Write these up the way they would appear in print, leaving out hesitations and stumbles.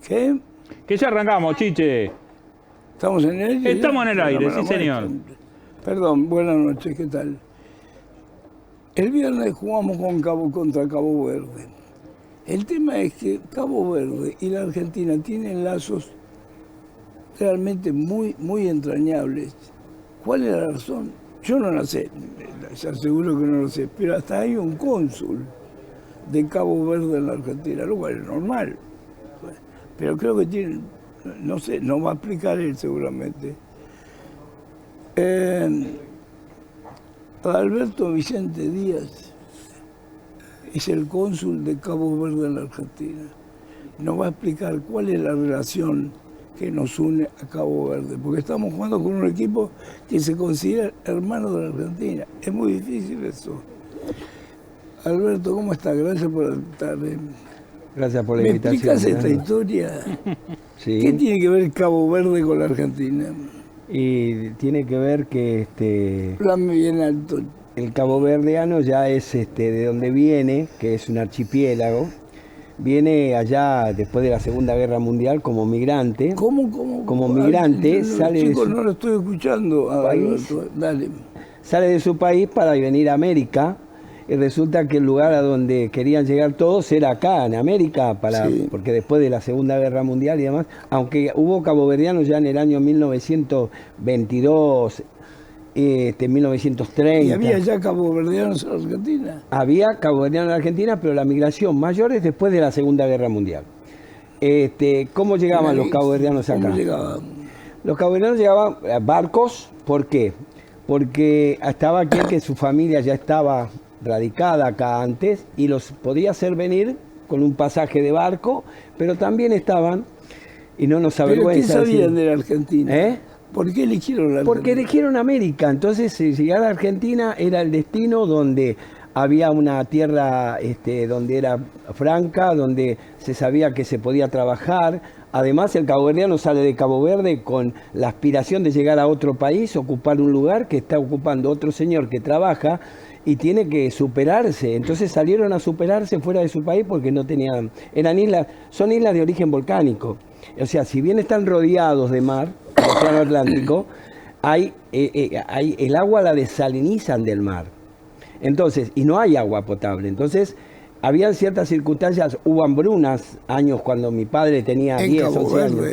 ¿Qué? Que ya arrancamos, Chiche. ¿Estamos en el aire? Estamos en el aire, Bueno, sí, señor. Perdón, buenas noches, ¿qué tal? El viernes jugamos contra Cabo Verde. El tema es que Cabo Verde y la Argentina tienen lazos realmente muy entrañables. ¿Cuál es la razón? Yo no la sé, les aseguro que no lo sé, pero hasta hay un cónsul de Cabo Verde en la Argentina, lo cual es normal. Pero creo que tiene, no sé, no va a explicar él seguramente. Alberto Vicente Díaz es el cónsul de Cabo Verde en la Argentina. Nos va a explicar cuál es la relación que nos une a Cabo Verde, porque estamos jugando con un equipo que se considera hermano de la Argentina. Es muy difícil eso. Alberto, ¿cómo está? Gracias por estar. Gracias por la invitación. ¿Me explicás esta historia? Sí. ¿Qué tiene que ver Cabo Verde con la Argentina? Y tiene que ver que Háblame bien alto. el caboverdiano ya es de donde viene, que es un archipiélago. Viene allá después de la Segunda Guerra Mundial como migrante. ¿Cómo? Como migrante, sale de chicos, su no lo estoy escuchando. país. Alberto, dale. Sale de su país para venir a América. Y resulta que el lugar a donde querían llegar todos era acá, en América, Sí. porque después de la Segunda Guerra Mundial y demás, aunque hubo caboverdianos ya en el año 1922, 1930. ¿Y había ya caboverdianos en Argentina? Había caboverdianos en Argentina, pero la migración mayor es después de la Segunda Guerra Mundial. ¿Cómo llegaban los caboverdianos acá? ¿Cómo llegaban? Los caboverdianos llegaban a barcos, ¿por qué? Porque estaba aquí que su familia ya estaba radicada acá antes y los podía hacer venir con un pasaje de barco, pero también estaban, y no nos avergüenza ¿Pero qué sabían decir, de la Argentina? ¿Por qué eligieron la Argentina? Porque eligieron América, entonces llegar a Argentina era el destino donde había una tierra donde era franca, donde se sabía que se podía trabajar. Además, el caboverdiano sale de Cabo Verde con la aspiración de llegar a otro país, ocupar un lugar que está ocupando otro señor que trabaja y tiene que superarse. Entonces salieron a superarse fuera de su país porque no tenían, son islas de origen volcánico. O sea, si bien están rodeados de mar, el Océano Atlántico, el agua la desalinizan del mar. Entonces, y no hay agua potable. Entonces, habían ciertas circunstancias, hubo hambrunas, años cuando mi padre tenía 10, 11 años.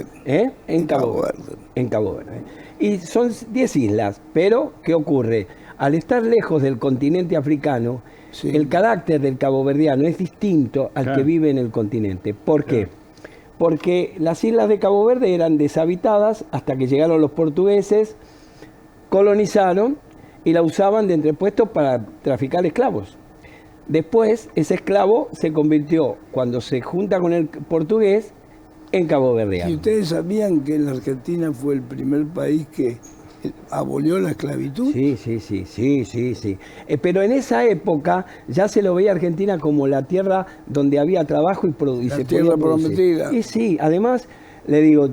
En Cabo Verde. En Cabo Verde. Y son 10 islas, pero ¿qué ocurre? Al estar lejos del continente africano, sí, el carácter del caboverdiano es distinto al que vive en el continente. ¿Por qué? Porque las islas de Cabo Verde eran deshabitadas hasta que llegaron los portugueses, colonizaron y la usaban de entrepuesto para traficar esclavos. Después, ese esclavo se convirtió, cuando se junta con el portugués, en caboverdiano. ¿Y ustedes sabían que la Argentina fue el primer país que abolió la esclavitud? Sí. Pero en esa época ya se lo veía a Argentina como la tierra donde había trabajo y producción. La tierra prometida. Y sí, además, le digo,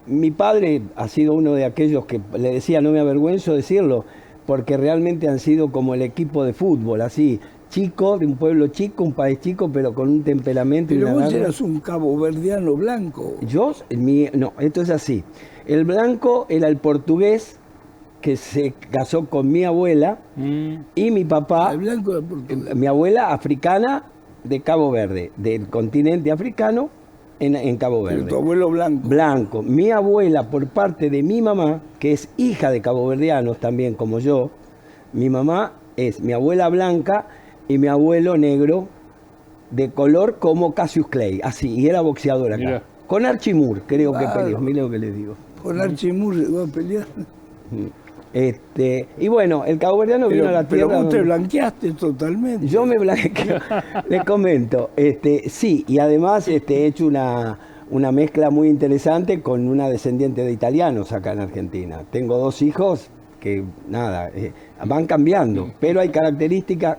mi padre ha sido uno de aquellos que le decía, no me avergüenzo decirlo, porque realmente han sido como el equipo de fútbol, así, chico, de un pueblo chico, un país chico, pero con un temperamento. Pero vos eras un caboverdiano blanco. No, esto es así. El blanco era el portugués que se casó con mi abuela y mi papá, el blanco era portugués. Mi abuela africana de Cabo Verde, del continente africano en Cabo Verde. Pero tu abuelo blanco. Blanco. Mi abuela, por parte de mi mamá, que es hija de caboverdianos también como yo, mi mamá es mi abuela blanca y mi abuelo negro de color como Cassius Clay, así, y era boxeador acá. Mira. Con Archie Moore, creo que peleó, mire lo que les digo. Con Archie Moore llegó a pelear. Y bueno, el caboverdiano vino a la tierra. Pero vos te blanqueaste totalmente. Yo me blanqueo, les comento. Sí, y además he hecho una mezcla muy interesante con una descendiente de italianos acá en Argentina. Tengo 2 hijos que, nada, van cambiando, pero hay características.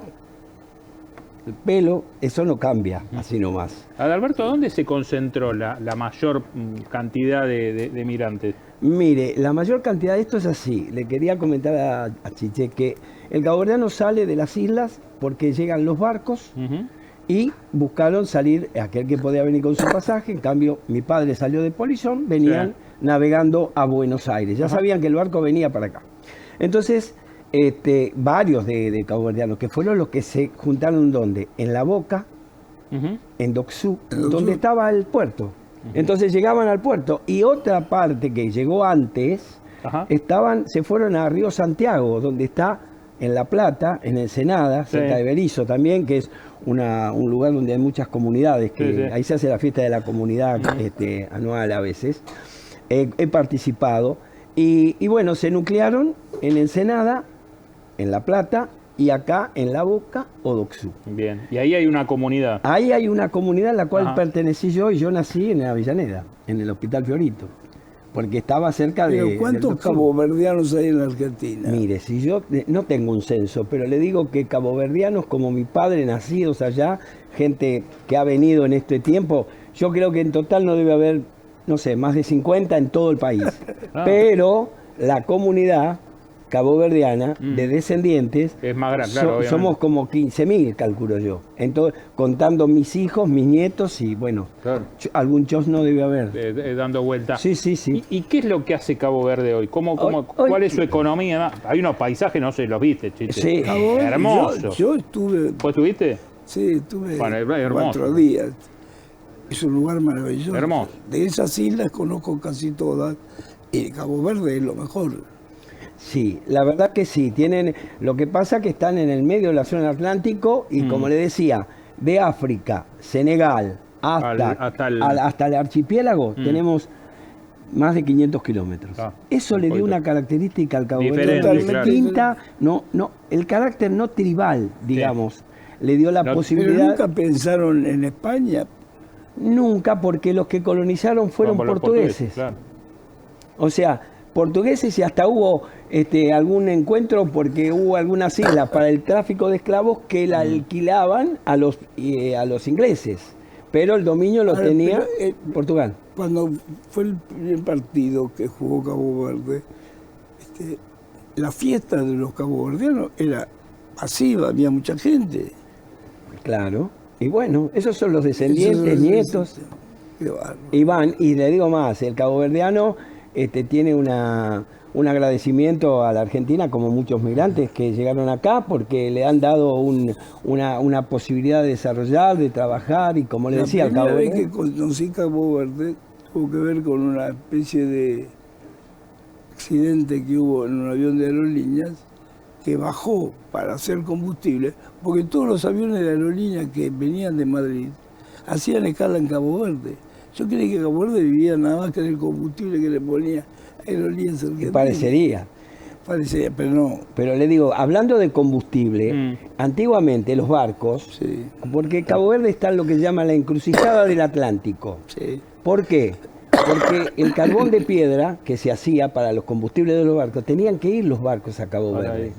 El pelo, eso no cambia, así nomás. Adalberto, ¿dónde se concentró la mayor cantidad de migrantes? Mire, la mayor cantidad de esto es así. Le quería comentar a Chiche que el caboverdiano sale de las islas porque llegan los barcos y buscaron salir, aquel que podía venir con su pasaje. En cambio, mi padre salió de Polizón, venían navegando a Buenos Aires. Ya sabían que el barco venía para acá. Entonces, varios de caboverdianos, que fueron los que se juntaron, ¿dónde? En La Boca, en Docsú, donde estaba el puerto. Entonces llegaban al puerto, y otra parte que llegó antes, se fueron a Río Santiago, donde está en La Plata, en Ensenada, cerca de Berisso también, que es un lugar donde hay muchas comunidades, que ahí se hace la fiesta de la comunidad anual a veces. He participado, y bueno, se nuclearon en Ensenada, en La Plata, y acá en La Boca o Docsú. Bien, y ahí hay una comunidad. Ahí hay una comunidad a la cual pertenecí yo, y yo nací en Avellaneda, en el Hospital Fiorito, porque estaba cerca de... ¿Pero cuántos caboverdianos hay en la Argentina? Mire, si yo no tengo un censo, pero le digo que caboverdianos como mi padre, nacidos allá, gente que ha venido en este tiempo, yo creo que en total no debe haber, no sé, más de 50 en todo el país. Pero la comunidad caboverdiana de descendientes es más grande, claro, somos como 15.000, calculo yo. Entonces, contando mis hijos, mis nietos, y bueno, algún chosno debe haber. Dando vuelta. Sí, sí, sí. ¿Y qué es lo que hace Cabo Verde hoy? ¿Cuál es su economía? Hay unos paisajes, no sé, los viste, Chiste. Sí. Hermoso. Yo estuve... ¿Vos estuviste? Sí, estuve hermoso. 4 días. Es un lugar maravilloso. Hermoso. De esas islas conozco casi todas, y Cabo Verde es lo mejor. Sí, la verdad que sí. Lo que pasa es que están en el medio de la zona del Atlántico, y como le decía, de África, Senegal, hasta el archipiélago, tenemos más de 500 kilómetros. Eso le dio una característica al Cabo Verde totalmente distinta. No, el carácter no tribal, digamos, le dio la posibilidad. ¿Pero nunca pensaron en España? Nunca, porque los que colonizaron fueron portugueses. Claro. O sea, portugueses, y hasta hubo algún encuentro porque hubo algunas islas para el tráfico de esclavos que la alquilaban a los ingleses, pero el dominio lo tenía Portugal. Cuando fue el primer partido que jugó Cabo Verde, la fiesta de los caboverdianos era masiva, había mucha gente. Claro, y bueno, esos son los descendientes, nietos, y van, y le digo más, el caboverdiano tiene un agradecimiento a la Argentina, como muchos migrantes que llegaron acá, porque le han dado una posibilidad de desarrollar, de trabajar, y como le decía, la primera vez que conocí Cabo Verde tuvo que ver con una especie de accidente que hubo en un avión de aerolíneas que bajó para hacer combustible, porque todos los aviones de aerolíneas que venían de Madrid hacían escala en Cabo Verde. Yo creí que Cabo Verde vivía nada más que en el combustible que le ponía Aerolíneas Argentinas. Parecería, pero no. Pero le digo, hablando de combustible, antiguamente los barcos, porque Cabo Verde está en lo que se llama la encrucijada del Atlántico. ¿Por qué? Porque el carbón de piedra que se hacía para los combustibles de los barcos, tenían que ir los barcos a Cabo Verde.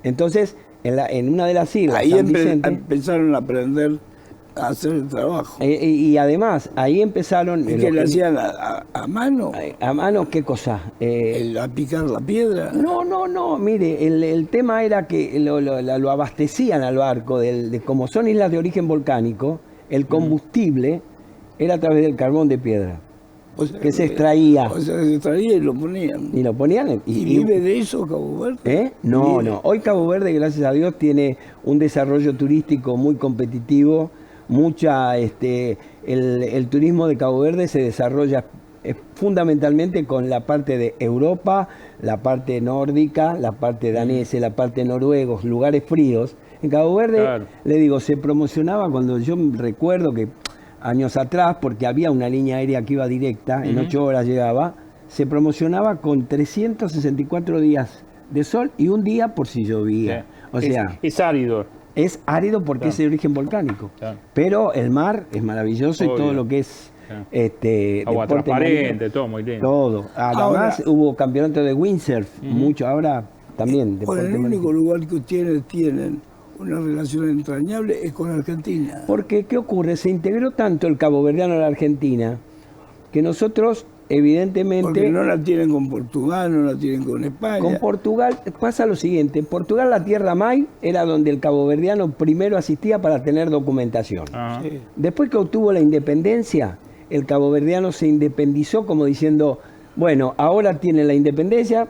Entonces, en una de las islas, ahí empezaron a aprender a hacer el trabajo. Y además, ahí empezaron... ¿Y que le hacían a mano? ¿A mano qué cosa? ¿A picar la piedra? No, mire, el tema era que lo abastecían al barco, como son islas de origen volcánico, el combustible era a través del carbón de piedra. O sea, que se extraía. O sea, se extraía y lo ponían. Y lo ponían. ¿Y vive de eso Cabo Verde? No. Hoy Cabo Verde, gracias a Dios, tiene un desarrollo turístico muy competitivo. El turismo de Cabo Verde se desarrolla fundamentalmente con la parte de Europa, la parte nórdica, la parte danesa, la parte noruegos, lugares fríos. En Cabo Verde, le digo, se promocionaba cuando yo recuerdo que años atrás, porque había una línea aérea que iba directa, en 8 horas llegaba, se promocionaba con 364 días de sol y un día por si llovía. O sea, es árido. Es árido porque es de origen volcánico. Pero el mar es maravilloso. Obvio. Y todo lo que es agua transparente, todo muy lindo. Todo. Además hubo campeonato de windsurf, mucho ahora también. El único lugar que ustedes tienen una relación entrañable es con Argentina. Porque, ¿qué ocurre? Se integró tanto el caboverdiano a la Argentina que nosotros evidentemente... Porque no la tienen con Portugal, no la tienen con España. Con Portugal pasa lo siguiente. En Portugal la Tierra May era donde el caboverdiano primero asistía para tener documentación. Sí. Después que obtuvo la independencia, el caboverdiano se independizó como diciendo, bueno, ahora tiene la independencia,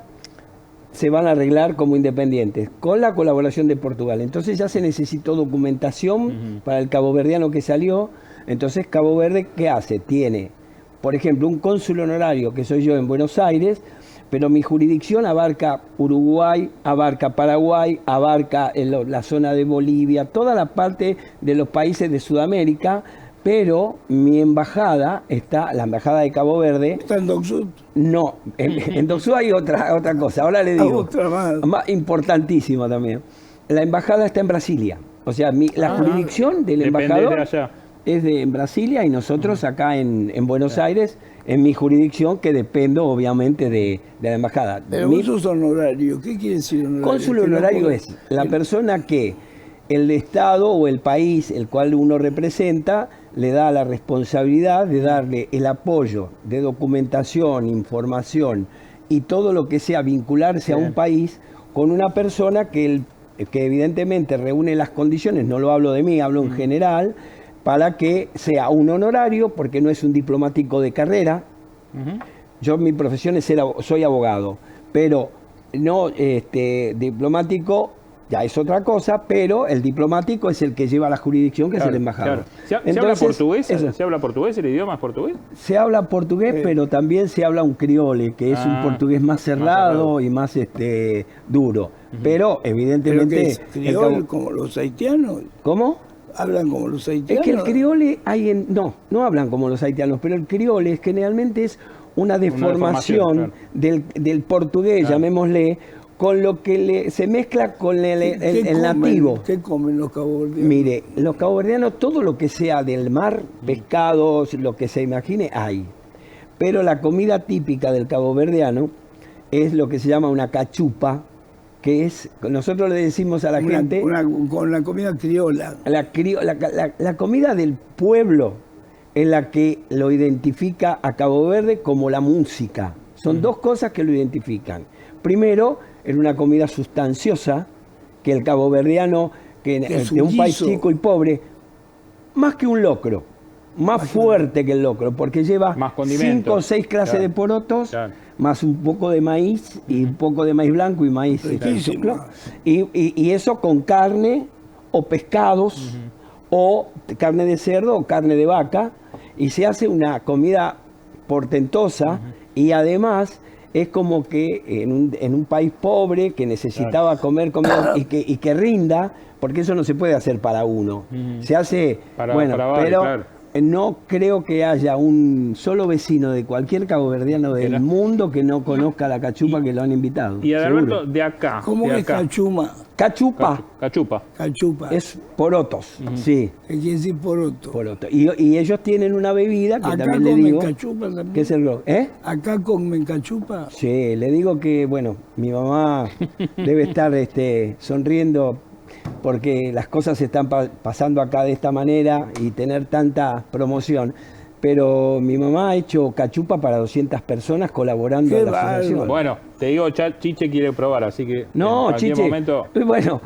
se van a arreglar como independientes, con la colaboración de Portugal. Entonces ya se necesitó documentación para el caboverdiano que salió. Entonces Cabo Verde, ¿qué hace? Tiene, por ejemplo, un cónsul honorario, que soy yo en Buenos Aires, pero mi jurisdicción abarca Uruguay, abarca Paraguay, abarca la zona de Bolivia, toda la parte de los países de Sudamérica, pero mi embajada está, la embajada de Cabo Verde... ¿Está en Dock Sud? No, en Dock Sud hay otra cosa, ahora le digo. Otra más. Importantísima también. La embajada está en Brasilia, o sea, la jurisdicción del embajador... de allá. Es en Brasilia y nosotros acá en Buenos Aires, en mi jurisdicción, que dependo obviamente de la embajada. Pero vos sos honorario, ¿qué quiere decir honorario? Cónsul honorario es la persona que el Estado o el país el cual uno representa le da la responsabilidad de darle el apoyo de documentación, información y todo lo que sea vincularse a un país con una persona que evidentemente reúne las condiciones, no lo hablo de mí, hablo en general, para que sea un honorario, porque no es un diplomático de carrera. Yo mi profesión soy abogado, pero no diplomático ya es otra cosa, pero el diplomático es el que lleva la jurisdicción, que es el embajador. Claro. ¿Se habla portugués? ¿Se habla portugués? ¿El idioma es portugués? Se habla portugués, pero también se habla un criole, que es un portugués más cerrado y más duro. Pero evidentemente... ¿Pero qué es? ¿Criol como los haitianos? ¿Cómo? ¿Hablan como los haitianos? Es que el criole no hablan como los haitianos, pero el criole generalmente es una deformación del portugués, llamémosle, con lo que se mezcla con el nativo. ¿Qué comen los caboverdianos? Mire, los caboverdianos, todo lo que sea del mar, pescados, lo que se imagine, hay. Pero la comida típica del caboverdiano es lo que se llama una cachupa, que es, nosotros le decimos a la gente... con la comida criolla. La comida del pueblo es la que lo identifica a Cabo Verde como la música. Son dos cosas que lo identifican. Primero, era una comida sustanciosa, que el caboverdiano, que de un país chico y pobre, más que un locro, más fuerte que el locro, porque lleva 5 o 6 clases de porotos, más un poco de maíz, y un poco de maíz blanco y maíz choclo, y eso con carne o pescados, o carne de cerdo o carne de vaca, y se hace una comida portentosa, y además es como que en un país pobre que necesitaba comer comida y que rinda, porque eso no se puede hacer para uno, se hace para pero no creo que haya un solo vecino de cualquier caboverdiano del mundo que no conozca la cachupa, que lo han invitado. Y Adalberto, de acá. ¿Cómo es cachuma? Cachupa. Cachupa. Es porotos, sí. ¿Qué quiere decir poroto? Poroto. Y ellos tienen una bebida que acá también le digo... cachupa también. ¿Qué es el ¿Acá comen cachupa? Sí, le digo que, bueno, mi mamá debe estar sonriendo porque las cosas se están pasando acá de esta manera y tener tanta promoción. Pero mi mamá ha hecho cachupa para 200 personas colaborando en la asociación. Bueno, te digo, Chiche quiere probar, así que no, en Chiche, momento... bueno,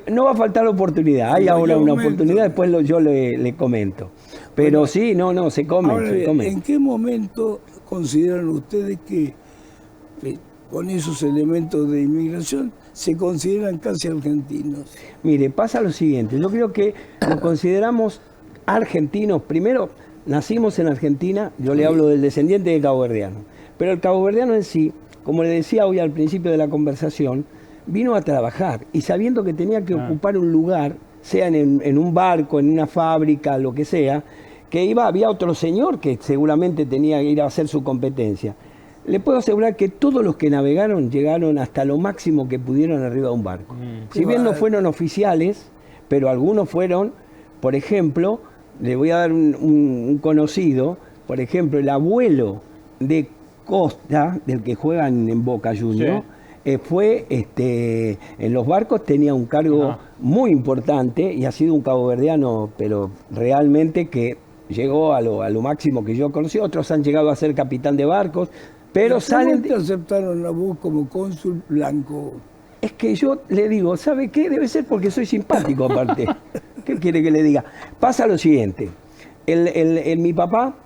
no va a faltar oportunidad. Hay ahora una oportunidad, después yo le comento. Pero bueno, sí, no, se come. ¿En qué momento consideran ustedes que con esos elementos de inmigración se consideran casi argentinos? Mire, pasa lo siguiente, yo creo que nos consideramos argentinos. Primero, nacimos en Argentina, yo le hablo del descendiente de caboverdiano, pero el caboverdiano en sí, como le decía hoy al principio de la conversación, vino a trabajar y sabiendo que tenía que ocupar un lugar, sea en un barco, en una fábrica, lo que sea, que había otro señor que seguramente tenía que ir a hacer su competencia. Le puedo asegurar que todos los que navegaron llegaron hasta lo máximo que pudieron arriba de un barco. Si bien no fueron oficiales, pero algunos fueron, por ejemplo, le voy a dar un conocido, por ejemplo, el abuelo de Costa, del que juegan en Boca Juniors, fue, en los barcos tenía un cargo muy importante y ha sido un caboverdiano, pero realmente que llegó a lo máximo que yo conocí, otros han llegado a ser capitán de barcos, pero salen... ¿Cómo te aceptaron a vos como cónsul blanco? Es que yo le digo, ¿sabe qué? Debe ser porque soy simpático aparte. ¿Qué quiere que le diga? Pasa lo siguiente, mi papá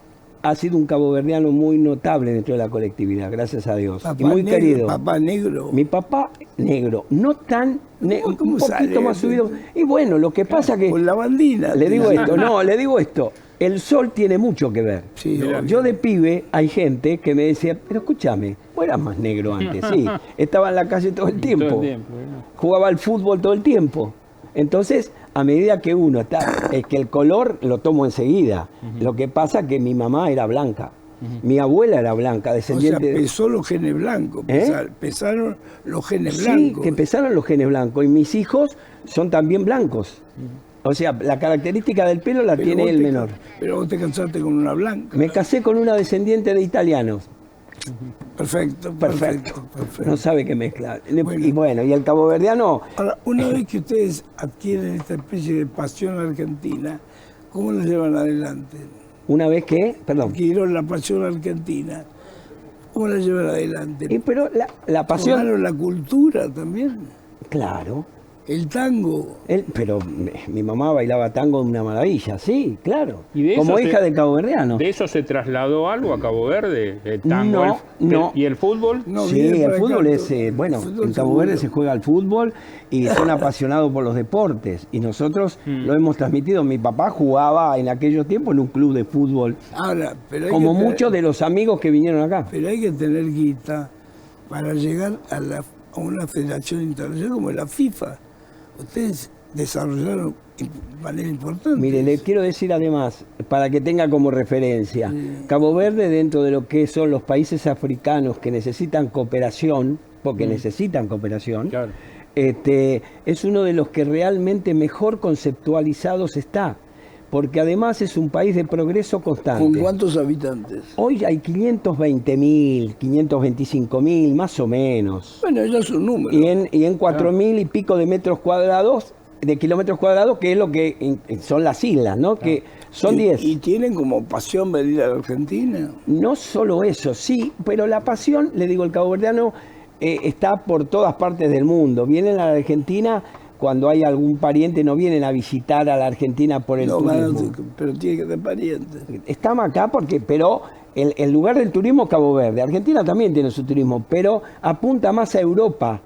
ha sido un caboverdiano muy notable dentro de la colectividad, gracias a Dios. Papá y muy negro, querido. Papá negro. Mi papá negro, no tan un poquito sale? más subido. Y bueno, lo que pasa que... Con la bandina. Le digo esto, no, le digo esto. El sol tiene mucho que ver. Sí, Yo de pibe hay gente que me decía, pero escúchame, vos eras más negro antes, sí. Estaba en la calle todo el tiempo. Todo el tiempo, Jugaba al fútbol todo el tiempo. Entonces, a medida que uno está, es que el color lo tomo enseguida. Lo que pasa es que mi mamá era blanca. Mi abuela era blanca, descendiente. O sea, pesó los genes blancos. Pesaron los genes blancos. Sí, que pesaron los genes blancos. Y mis hijos son también blancos. O sea, la característica del pelo la tiene el menor. Pero vos te casaste con una blanca. Me casé con una descendiente de italianos. Perfecto. No sabe qué mezclar. Y bueno, y el caboverdiano... Ahora, una vez que ustedes adquieren esta especie de pasión argentina, ¿cómo la llevan adelante? Una vez que, perdón. Adquirieron la pasión argentina, ¿cómo la llevan adelante? Pero la pasión... ¿Tomaron la cultura también? Claro. El tango. Pero mi mamá bailaba tango de una maravilla, sí, claro. ¿Y como hija de caboverdiano. ¿De eso se trasladó algo a Cabo Verde? ¿El tango? No. ¿Y el fútbol? No, sí, el fútbol es... bueno, en Cabo Verde se juega al fútbol y son apasionados por los deportes. Y nosotros lo hemos transmitido. Mi papá jugaba en aquellos tiempos en un club de fútbol. Ahora, pero como muchos de los amigos que vinieron acá. Pero hay que tener guita para llegar a una federación internacional como la FIFA. Ustedes desarrollaron de manera importante. Mire, le quiero decir además, para que tenga como referencia, Cabo Verde, dentro de lo que son los países africanos que necesitan cooperación, porque necesitan cooperación, claro. Es uno de los que realmente mejor conceptualizados está, porque además es un país de progreso constante. ¿Con cuántos habitantes? Hoy hay 520.000, 525.000, más o menos. Bueno, ya es un número. Y en 4.000 y pico de metros cuadrados, de kilómetros cuadrados, que es lo que son las islas, ¿no? Que son 10. ¿Y tienen como pasión venir a la Argentina? No solo eso, sí, pero la pasión, le digo, el caboverdiano está por todas partes del mundo. Vienen a la Argentina... Cuando hay algún pariente, no vienen a visitar a la Argentina por el turismo. Pero tiene que tener parientes. Estamos acá pero el lugar del turismo es Cabo Verde. Argentina también tiene su turismo, pero apunta más a Europa,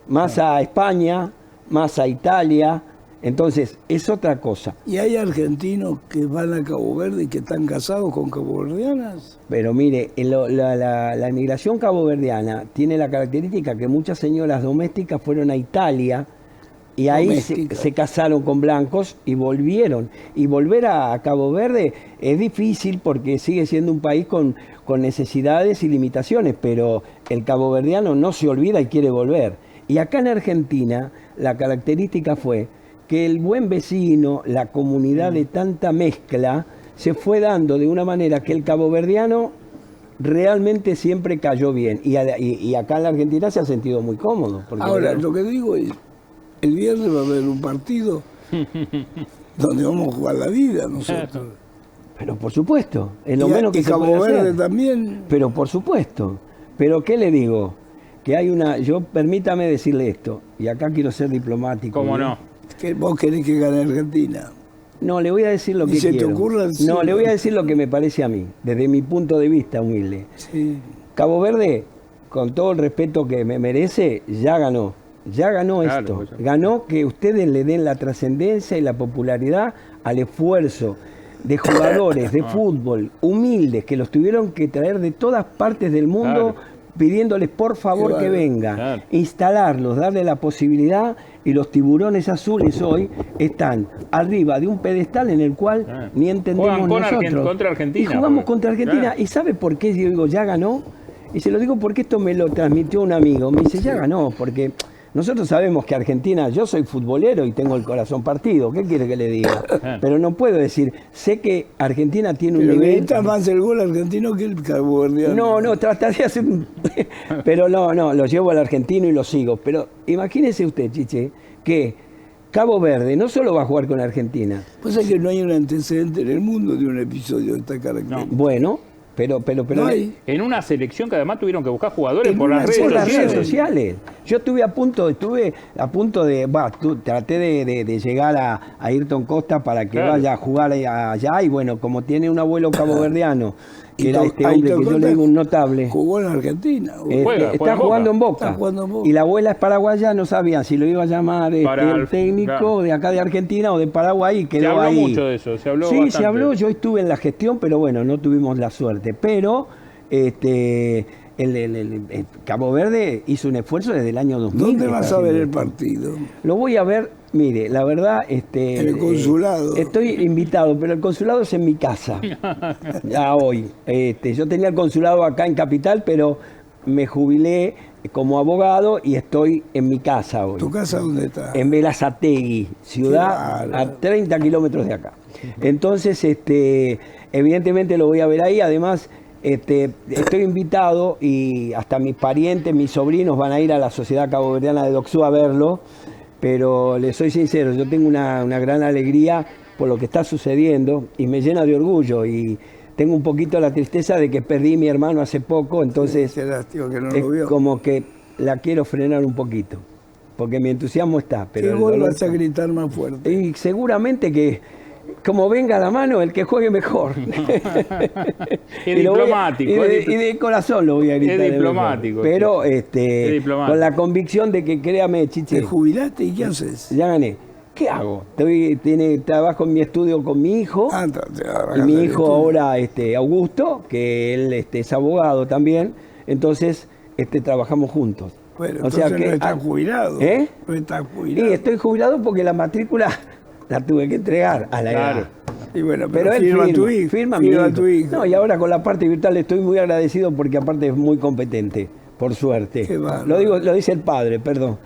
más a España, más a Italia. Entonces, es otra cosa. ¿Y hay argentinos que van a Cabo Verde y que están casados con caboverdianas? Pero mire, la emigración caboverdiana tiene la característica que muchas señoras domésticas fueron a Italia, y ahí se casaron con blancos y volvieron. Y volver a Cabo Verde es difícil porque sigue siendo un país con necesidades y limitaciones, pero el caboverdiano no se olvida y quiere volver. Y acá en Argentina la característica fue que el buen vecino, la comunidad de tanta mezcla, se fue dando de una manera que el caboverdiano realmente siempre cayó bien. Y acá en la Argentina se ha sentido muy cómodo. Ahora, lo que digo es... El viernes va a haber un partido donde vamos a jugar la vida nosotros. Pero por supuesto, es lo menos que se Cabo puede Verde hacer. También. Pero por supuesto. Pero ¿qué le digo? Que hay permítame decirle esto, y acá quiero ser diplomático. ¿Cómo no? Que vos querés que gane Argentina. No, le voy a decir lo que se quiero. Te ocurra no, le voy a decir lo que me parece a mí, desde mi punto de vista humilde. Sí. Cabo Verde, con todo el respeto que me merece, ya ganó. Ya ganó esto, pues, ganó que ustedes le den la trascendencia y la popularidad al esfuerzo de jugadores de fútbol humildes que los tuvieron que traer de todas partes del mundo, pidiéndoles por favor que vengan, instalarlos, darle la posibilidad, y los tiburones azules hoy están arriba de un pedestal en el cual ni entendemos nosotros. Contra Argentina. Y jugamos contra Argentina. ¿Y sabe por qué yo digo ya ganó? Y se lo digo porque esto me lo transmitió un amigo. Me dice ya ganó, porque... Nosotros sabemos que Argentina, yo soy futbolero y tengo el corazón partido, ¿qué quiere que le diga? Pero no puedo decir, sé que Argentina tiene un nivel... Pero más el gol argentino que el caboverdiano. No, trataría de hacer... Pero no, lo llevo al argentino y lo sigo. Pero imagínese usted, Chiche, que Cabo Verde no solo va a jugar con Argentina. Pues es que no hay un antecedente en el mundo de un episodio de esta característica. No. Bueno, pero No hay. En una selección que además tuvieron que buscar jugadores por las por las redes redes sociales. sociales. Yo estuve a punto de, traté de llegar a Ayrton Costa para que Claro. vaya a jugar allá, y bueno, como tiene un abuelo caboverdiano, que Y era este hombre Ayrton que yo Costa le digo un notable, Jugó en Argentina. está jugando en Boca. Está jugando en Boca. Y la abuela es paraguaya, no sabía si lo iba a llamar Para el técnico claro. de acá de Argentina o de Paraguay, y Se quedó habló ahí. mucho de eso, se habló Sí, bastante. se habló, yo estuve en la gestión, pero bueno, no tuvimos la suerte. Pero el Cabo Verde hizo un esfuerzo desde el año 2000. ¿Dónde que vas está a ver haciendo el esto. partido? Lo voy a ver, mire, la verdad... En el consulado. estoy invitado, pero el consulado es en mi casa, ya hoy. Yo tenía el consulado acá en Capital, pero me jubilé como abogado y estoy en mi casa hoy. ¿Tu casa dónde está? En Berazategui, ciudad Qué a bárbaro. 30 kilómetros de acá. Entonces, evidentemente lo voy a ver ahí. Además, estoy invitado y hasta mis parientes, mis sobrinos van a ir a la Sociedad Caboverdiana de Doxú a verlo. Pero les soy sincero, yo tengo una gran alegría por lo que está sucediendo y me llena de orgullo. Y tengo un poquito la tristeza de que perdí a mi hermano hace poco, entonces Qué lástima que no es lo vio. como que la quiero frenar un poquito, porque mi entusiasmo está. ¿Qué Pero el gol dolor vas a está. gritar más fuerte? Y seguramente que, como venga la mano, el que juegue mejor. Es Y lo voy a- diplomático, y de corazón lo voy a gritar. Es diplomático, Pero es diplomático. con la convicción de que, créame, ¿Te Chiche, jubilaste y qué haces? ya gané. ¿Qué hago? Trabajo en mi estudio con mi hijo. Ah, te Y arrancaste mi el hijo estudio. ahora, Augusto, que él es abogado también, entonces trabajamos juntos. Bueno, O sea entonces que- no estás jubilado. ¿Eh? No estás Y jubilado. estoy jubilado porque la matrícula la tuve que entregar a la Claro. edad. Y bueno, Pero él firma firma, tu hijo. firma mi firma hijo. tu hijo. No, y ahora con la parte virtual estoy muy agradecido porque aparte es muy competente, por suerte. Qué bárbaro. Lo dice el padre, perdón.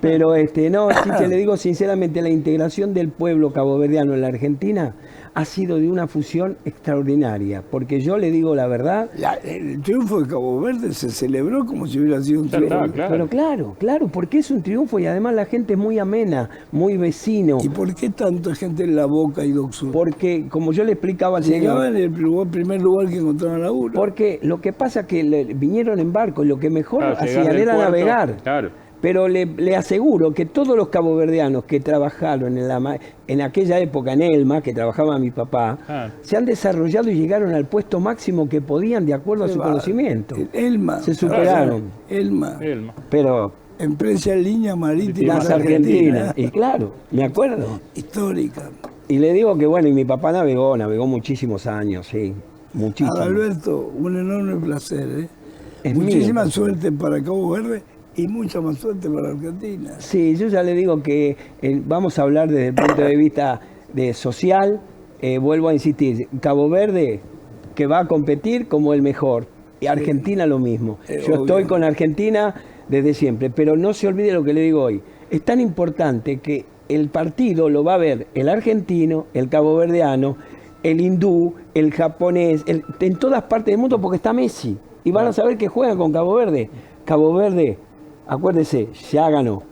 Pero no, Chiche, le digo sinceramente, la integración del pueblo caboverdiano en la Argentina ha sido de una fusión extraordinaria, porque yo le digo la verdad. El triunfo de Cabo Verde se celebró como si hubiera sido un Ya triunfo. está, claro. Pero claro, porque es un triunfo y además la gente es muy amena, muy vecino. ¿Y por qué tanta gente en La Boca y Doxú? Porque, como yo le explicaba al Llegaba señor, en el primer lugar que encontraban laburo. porque lo que pasa es que vinieron en barco y lo que mejor Claro, llegar hacían del era puerto, navegar. Claro. Pero le aseguro que todos los caboverdianos que trabajaron en aquella época en Elma, que trabajaba mi papá, Claro. se han desarrollado y llegaron al puesto máximo que podían de acuerdo a su conocimiento. Elma. Se superaron. Elma. Elma. Pero Empresa en línea marítima las Argentinas, y claro, me acuerdo. Histórica. Y le digo que bueno, y mi papá navegó muchísimos años, sí, muchísimo. Adalberto, un enorme placer. ¿eh? Es Muchísima mío. suerte para Cabo Verde y mucha más suerte para Argentina. Sí, yo ya le digo que vamos a hablar desde el punto de vista social. Vuelvo a insistir, Cabo Verde que va a competir como el mejor y Argentina lo mismo. Yo obvio. estoy con Argentina desde siempre, pero no se olvide lo que le digo hoy. Es tan importante que el partido lo va a ver el argentino, el caboverdiano, el hindú, el japonés, en todas partes del mundo porque está Messi. Y van a saber que juegan con Cabo Verde. Cabo Verde, acuérdese, ya ganó.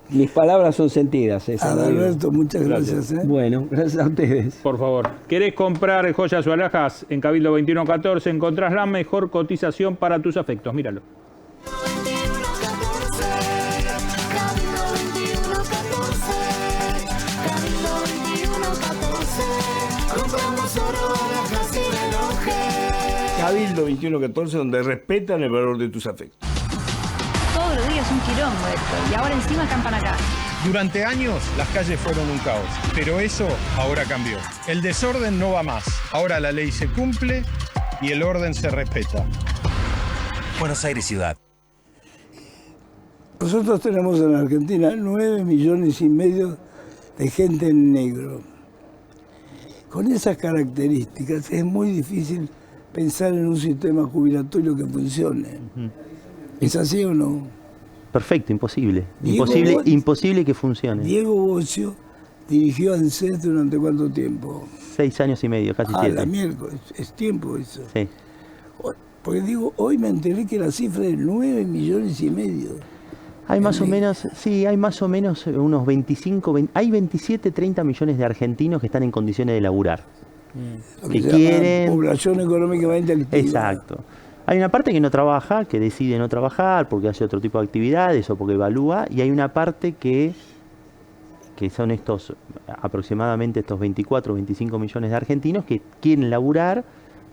Mis palabras son sentidas. Adalberto, muchas gracias. ¿eh? Bueno, gracias a ustedes. Por favor. ¿Querés comprar joyas o alhajas en Cabildo 2114? Encontrás la mejor cotización para tus afectos. Míralo. Cabildo 2114, donde respetan el valor de tus afectos. Todos los días un quilombo esto. Y ahora encima acampan acá. Durante años las calles fueron un caos, pero eso ahora cambió. El desorden no va más. Ahora la ley se cumple y el orden se respeta. Buenos Aires Ciudad. Nosotros tenemos en Argentina 9,5 millones de gente en negro. Con esas características es muy difícil pensar en un sistema jubilatorio que funcione. ¿Es así o no? Perfecto, imposible. Diego Bocio. Imposible que funcione. Diego Bocio dirigió ANSES durante cuánto tiempo. 6 años y medio, casi Ah, 7. la miércoles, es tiempo eso. Sí. Porque digo, hoy me enteré que la cifra es 9,5 millones. Hay más o menos, sí, hay más o menos unos 27, 30 millones de argentinos que están en condiciones de laburar. Lo Que se llama quieren... población económicamente activa. Exacto. Hay una parte que no trabaja, que decide no trabajar porque hace otro tipo de actividades o porque evalúa, y hay una parte que son estos, aproximadamente estos 24 o 25 millones de argentinos que quieren laburar.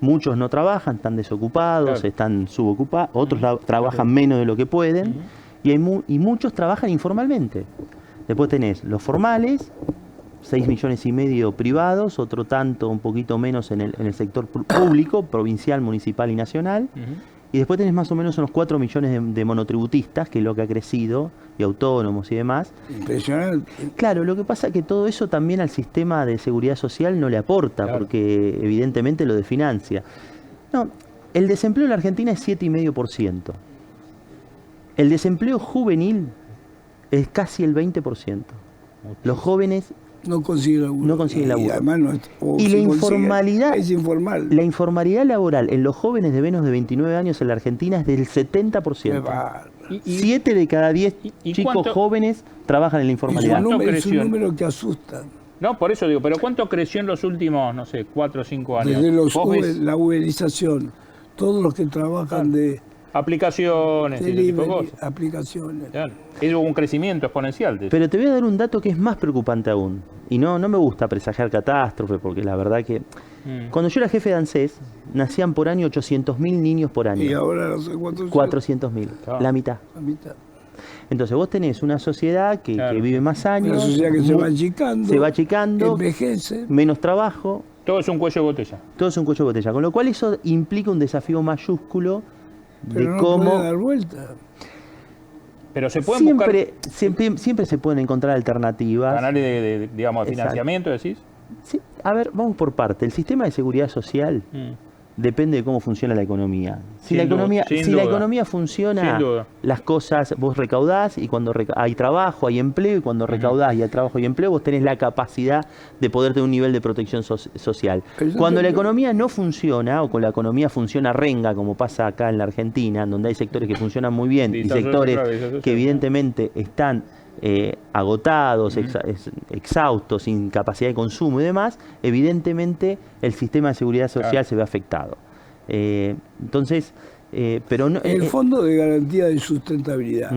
Muchos no trabajan, están desocupados, Claro. están subocupados, otros trabajan menos de lo que pueden, y muchos trabajan informalmente. Después tenés los formales, 6 millones y medio privados, otro tanto, un poquito menos en el sector público, provincial, municipal y nacional. Y después tenés más o menos unos 4 millones de monotributistas, que es lo que ha crecido, y autónomos y demás. Impresionante. Claro, lo que pasa es que todo eso también al sistema de seguridad social no le aporta, Claro. porque evidentemente lo desfinancia. No, el desempleo en la Argentina es 7,5%. El desempleo juvenil es casi el 20%. Los jóvenes, No consigue laburo. No consigue laburo. Y además no es, o Y si la consigue, informalidad- es informal. la informalidad laboral en los jóvenes de menos de 29 años en la Argentina es del 70%. Qué bárbaro. 7 de cada 10 ¿Y chicos cuánto- jóvenes trabajan en la Es informalidad. un, ¿Cuánto número, es un creció? número que asusta. No, por eso digo, pero ¿cuánto creció en los últimos, no sé, 4 o 5 años? Desde ¿Vos ves la uberización, todos los que trabajan de aplicaciones y ese tipo de delivery, cosas? aplicaciones. Claro. Hubo un crecimiento exponencial de eso. Pero te voy a dar un dato que es más preocupante aún. Y no me gusta presagiar catástrofe, porque la verdad que... Cuando yo era jefe de ANSES, nacían por año 800.000 niños por año. Y ahora no sé cuántos 400.000, Claro. la mitad. la mitad. Entonces vos tenés una sociedad que Claro. vive más años. Una sociedad que se mu- va achicando, se va achicando, envejece. menos trabajo, Todo es un cuello de botella. todo es un cuello de botella. Con lo cual eso implica un desafío mayúsculo de Pero no cómo... puede dar vuelta. Pero se pueden buscar Siempre se pueden encontrar alternativas. canales digamos, de Exacto. financiamiento, decís. Sí, a ver, vamos por parte. El sistema de seguridad social depende de cómo funciona la economía. Si Sin la duda, economía, sin si la duda. economía funciona, Sin duda. las cosas vos recaudás y cuando hay trabajo, hay empleo, y cuando recaudás y hay trabajo y empleo, vos tenés la capacidad de poder tener un nivel de protección social. Pero yo Cuando la tengo- economía no funciona, o con la economía funciona renga, como pasa acá en la Argentina, donde hay sectores que funcionan muy bien y Distorsión sectores central, distorsión que central. evidentemente están agotados, exhaustos, sin capacidad de consumo y demás, evidentemente el sistema de seguridad social Claro. se ve afectado. Entonces, pero no, El Fondo de Garantía de Sustentabilidad,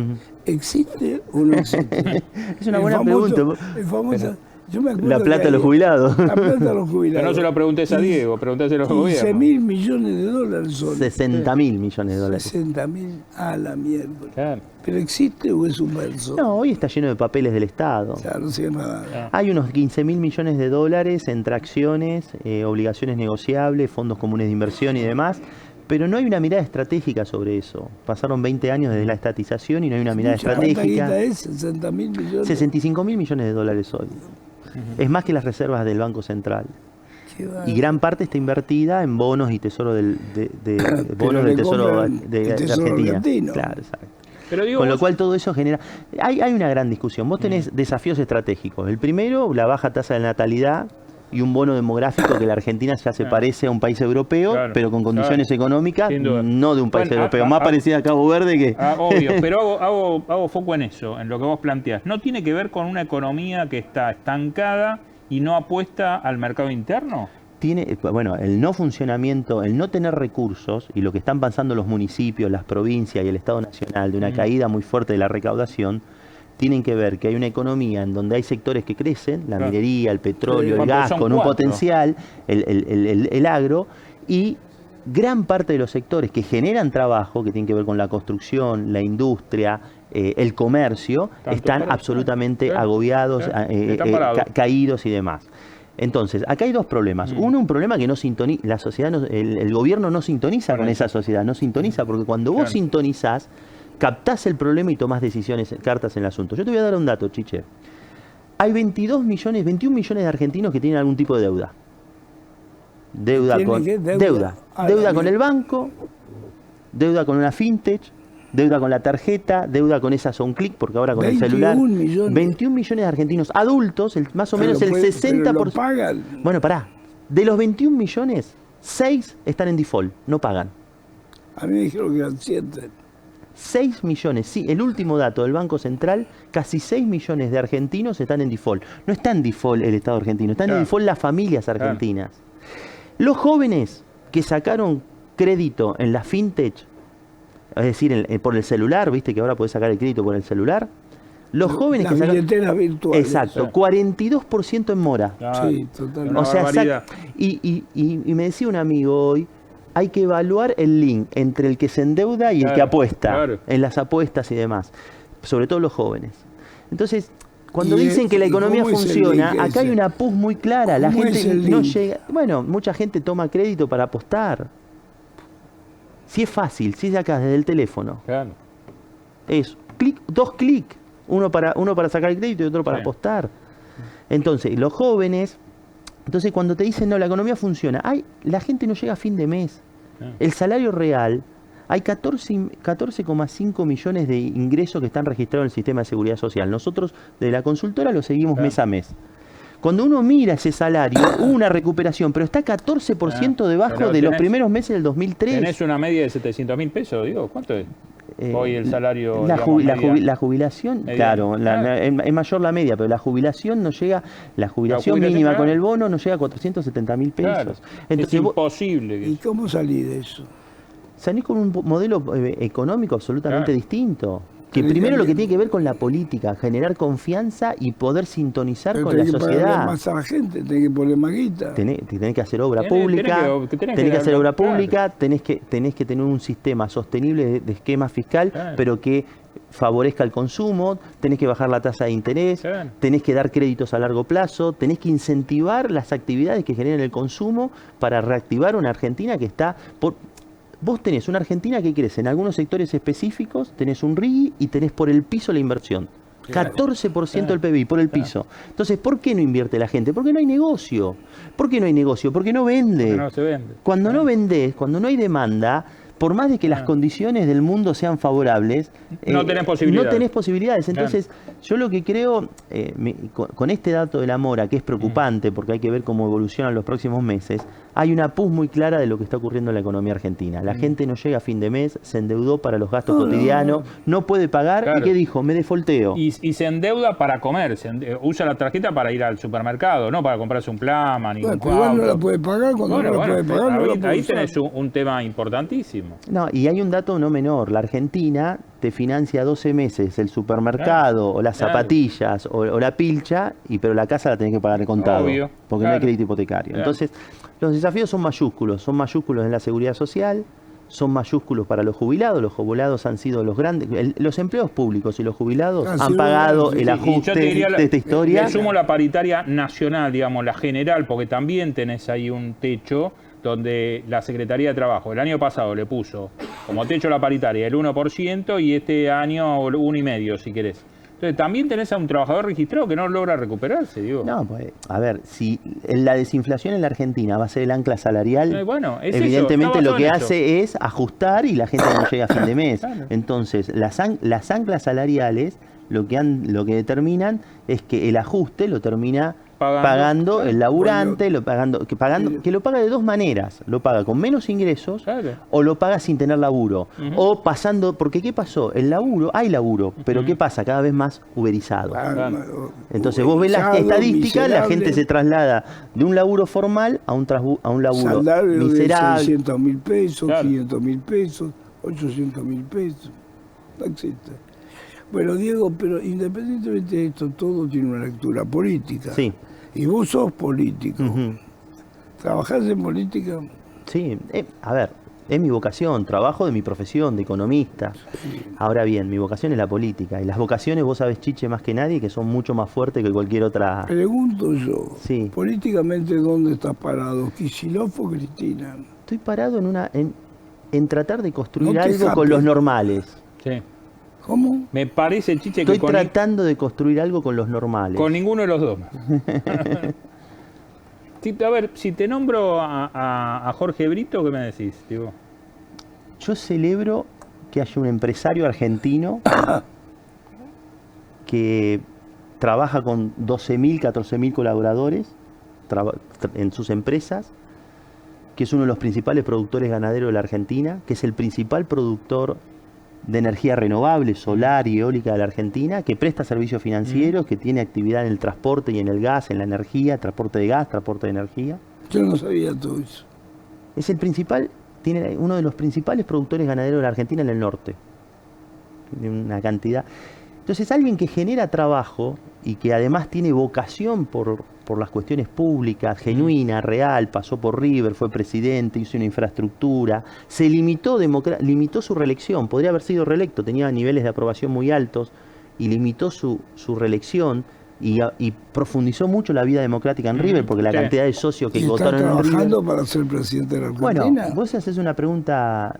¿existe o no existe? Es una El buena pregunta. el famoso- yo me acuerdo La que plata de los ahí- jubilados. La plata de los Pero jubilados. no se lo preguntes a Diego, preguntáselo al 15 gobierno. mil millones de dólares son. 60.000 millones de dólares. 60.000 a la mierda. Claro. ¿Pero existe o es un verso? No, hoy está lleno de papeles del Estado. Claro, no sé nada. Hay unos 15.000 millones de dólares entre acciones, obligaciones negociables, fondos comunes de inversión y demás, pero no hay una mirada estratégica sobre eso. Pasaron 20 años desde la estatización y no hay una mirada ¿Cuánta guita estratégica. es? 60.000 millones. 65.000 millones de dólares hoy. Es más que las reservas del Banco Central. Qué va. Y gran parte está invertida en bonos y tesoro bonos le del tesoro compran de el tesoro Argentina. argentino. Claro, exacto. Pero digo, Con lo vos- cual todo eso genera... Hay una gran discusión. Vos tenés desafíos estratégicos. El primero, la baja tasa de natalidad y un bono demográfico que la Argentina ya se parece a un país europeo, Claro, pero con condiciones claro. económicas Sin duda. no de un país Bueno, europeo. Más parecida a Cabo Verde que... Obvio, pero hago foco en eso, en lo que vos planteás. ¿No tiene que ver con una economía que está estancada y no apuesta al mercado interno? Bueno, el no funcionamiento, el no tener recursos y lo que están pasando los municipios, las provincias y el Estado Nacional de una caída muy fuerte de la recaudación, tienen que ver que hay una economía en donde hay sectores que crecen, la Claro. minería, el petróleo, Sí, el gas, son con un 4. potencial, el agro, y gran parte de los sectores que generan trabajo, que tienen que ver con la construcción, la industria, el comercio, Tanto están parados, absolutamente claro. agobiados, Claro. Están parados. caídos y demás. Entonces, acá hay dos problemas. Uno, un problema que no sintoniza, la sociedad, el gobierno no sintoniza con esa sociedad, no sintoniza, porque cuando vos Claro. sintonizás, captás el problema y tomás decisiones, cartas en el asunto. Yo te voy a dar un dato, Chiche. Hay 21 millones de argentinos que tienen algún tipo de deuda. Deuda ¿Tienen con qué? Deuda. deuda, Ah, deuda también. con el banco, deuda con una fintech, deuda con la tarjeta, deuda con esa Sonclick, porque ahora con el 21 celular. millones. 21 millones de argentinos adultos, más o menos Pero el puede- 60%. pero lo pagan. Bueno, pará. De los 21 millones, 6 están en default, no pagan. A mí me dijeron que eran 7. 6 millones, sí, el último dato del Banco Central, casi 6 millones de argentinos están en default. No está en default el Estado argentino, están en default las familias argentinas. Los jóvenes que sacaron crédito en la fintech, es decir, por el celular, viste que ahora podés sacar el crédito por el celular. Los jóvenes que sacaron... billeteras virtuales. Exacto, 42% en mora. Sí, totalmente. O sea, y me decía un amigo hoy, hay que evaluar el link entre el que se endeuda y el que apuesta, en las apuestas y demás, sobre todo los jóvenes. Entonces, cuando dicen que la economía funciona, acá hay una pus muy clara, la gente no llega, bueno, mucha gente toma crédito para apostar. Si es fácil, si es acá desde el teléfono, es dos clics, uno para sacar el crédito y otro para apostar. Entonces, los jóvenes, entonces cuando te dicen no, la economía funciona, la gente no llega a fin de mes. El salario real, hay 14,5 millones de ingresos que están registrados en el sistema de seguridad social. Nosotros de la consultora lo seguimos mes a mes. Cuando uno mira ese salario, hubo una recuperación, pero está 14% debajo de los primeros meses del 2003. ¿Tenés una media de 700.000 pesos? Digo, ¿cuánto es? Hoy el salario... La jubilación, claro, es mayor la media, pero la jubilación no llega, la jubilación mínima con el bono no llega a 470.000 pesos. Claro, entonces, es imposible. ¿Y cómo salí de eso? Salís con un modelo económico absolutamente distinto. Que primero lo que tiene que ver con la política, generar confianza y poder sintonizar con la sociedad. Más a la gente, tenés que poner más guita. Tenés que hacer obra pública, tenés que hacer obra pública, tenés que tener un sistema sostenible de esquema fiscal, pero que favorezca el consumo, tenés que bajar la tasa de interés, tenés que dar créditos a largo plazo, tenés que incentivar las actividades que generen el consumo para reactivar una Argentina que está Vos tenés una Argentina que crece en algunos sectores específicos, tenés un RIGI y tenés por el piso la inversión. 14% del PBI por el piso. Entonces, ¿por qué no invierte la gente? Porque no hay negocio. ¿Por qué no hay negocio? Porque no vende. Porque no se vende. Cuando no vendés, cuando no hay demanda, por más de que las condiciones del mundo sean favorables, no tenés posibilidades. No tenés posibilidades. Entonces, yo lo que creo, con este dato de la mora, que es preocupante, porque hay que ver cómo evolucionan los próximos meses, hay una pus muy clara de lo que está ocurriendo en la economía argentina. La gente no llega a fin de mes, se endeudó para los gastos cotidianos, no puede pagar, ¿y qué dijo? Me defolteo. Y se endeuda para comer, usa la tarjeta para ir al supermercado, no para comprarse un plasma, ni un igual no la puede pagar, cuando no la puede pagar, ahí tenés un tema importantísimo. No, y hay un dato no menor, la Argentina te financia 12 meses el supermercado, o las zapatillas, o la pilcha, pero la casa la tenés que pagar de contado, porque no hay crédito hipotecario. Entonces, los desafíos son mayúsculos en la seguridad social, son mayúsculos para los jubilados han sido los grandes, los empleados públicos y los jubilados han pagado el ajuste de esta historia. Le sumo la paritaria nacional, digamos, la general, porque también tenés ahí un techo donde la Secretaría de Trabajo el año pasado le puso como techo la paritaria el 1% y este año 1,5%, si querés. Entonces, también tenés a un trabajador registrado que no logra recuperarse, digo. No, pues, a ver, si la desinflación en la Argentina va a ser el ancla salarial, evidentemente lo que hace es ajustar y la gente no llega a fin de mes. Entonces, las anclas salariales lo que determinan es que el ajuste lo termina pagando el laburante, que lo paga de dos maneras, lo paga con menos ingresos o lo paga sin tener laburo, o pasando, porque ¿qué pasó? Hay laburo, pero ¿qué pasa? Cada vez más uberizado. Entonces vos ves las estadísticas, la gente se traslada de un laburo formal a un laburo miserable. 600.000 pesos, 500.000 pesos, 800.000 pesos, no existe. Bueno, Diego, pero independientemente de esto, todo tiene una lectura política. Sí. Y vos sos político. ¿Trabajás en política? Sí, a ver, es mi vocación, trabajo de mi profesión, de economista. Sí. Ahora bien, mi vocación es la política. Y las vocaciones, vos sabés, Chiche, más que nadie, que son mucho más fuertes que cualquier otra. Pregunto yo, políticamente, ¿dónde estás parado? ¿Kicillof o Cristina? Estoy parado en tratar de construir algo con los normales. Sí. ¿Cómo? Me parece, Chiche, que estoy tratando de construir algo con los normales. Con ninguno de los dos. A ver, si te nombro a Jorge Brito, ¿qué me decís? Digo. Yo celebro que haya un empresario argentino que trabaja con 12.000, 14.000 colaboradores en sus empresas, que es uno de los principales productores ganaderos de la Argentina, que es el principal productor de energía renovable, solar y eólica de la Argentina, que presta servicios financieros, que tiene actividad en el transporte y en el gas, en la energía, transporte de gas, transporte de energía. Yo no sabía todo eso. Es el principal, tiene uno de los principales productores ganaderos de la Argentina en el norte. Tiene una cantidad. Entonces, alguien que genera trabajo y que además tiene vocación por las cuestiones públicas, genuina, real, pasó por River, fue presidente, hizo una infraestructura, se limitó su reelección, podría haber sido reelecto, tenía niveles de aprobación muy altos y limitó su reelección y profundizó mucho la vida democrática en River, porque la cantidad de socios que votaron en River... ¿Está trabajando para ser presidente de la Argentina? Bueno, vos haces una pregunta,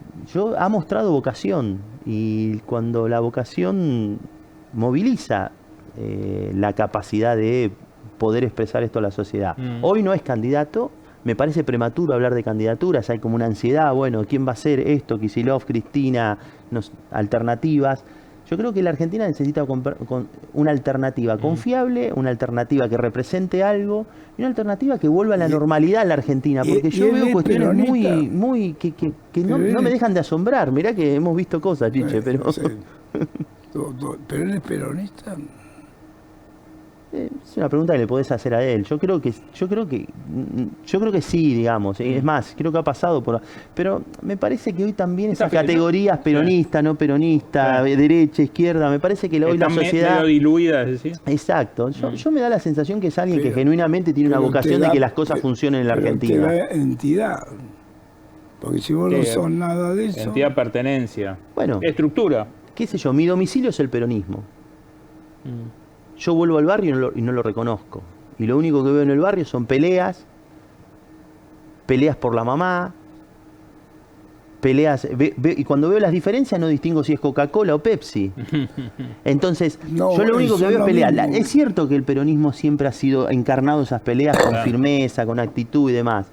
ha mostrado vocación, y cuando la vocación moviliza la capacidad de poder expresar esto a la sociedad. Hoy no es candidato, me parece prematuro hablar de candidaturas, hay como una ansiedad, bueno, ¿quién va a ser esto? Kicillof, Cristina, alternativas. Yo creo que la Argentina necesita con una alternativa confiable, una alternativa que represente algo, y una alternativa que vuelva a la normalidad en la Argentina, porque yo veo cuestiones muy que no me dejan de asombrar. Mirá que hemos visto cosas, Chiche, pero... Sí. ¿Pero él es peronista? Es una pregunta que le podés hacer a él. Yo creo que sí, digamos. Es más, creo que ha pasado por... Pero me parece que hoy también esas categorías peronista, no peronista, derecha, izquierda, me parece que hoy la sociedad... medio diluida, es decir. Exacto. Yo me da la sensación que es alguien que genuinamente tiene una vocación de que las cosas funcionen en la Argentina. Te da entidad. Porque si vos no sos nada de eso... Entidad, pertenencia. Bueno. Estructura. Qué sé yo, mi domicilio es el peronismo. Yo vuelvo al barrio y no lo reconozco. Y lo único que veo en el barrio son peleas por la mamá, peleas... y cuando veo las diferencias no distingo si es Coca-Cola o Pepsi. Entonces, yo lo único que veo es peleas. Es cierto que el peronismo siempre ha sido encarnado esas peleas con firmeza, con actitud y demás.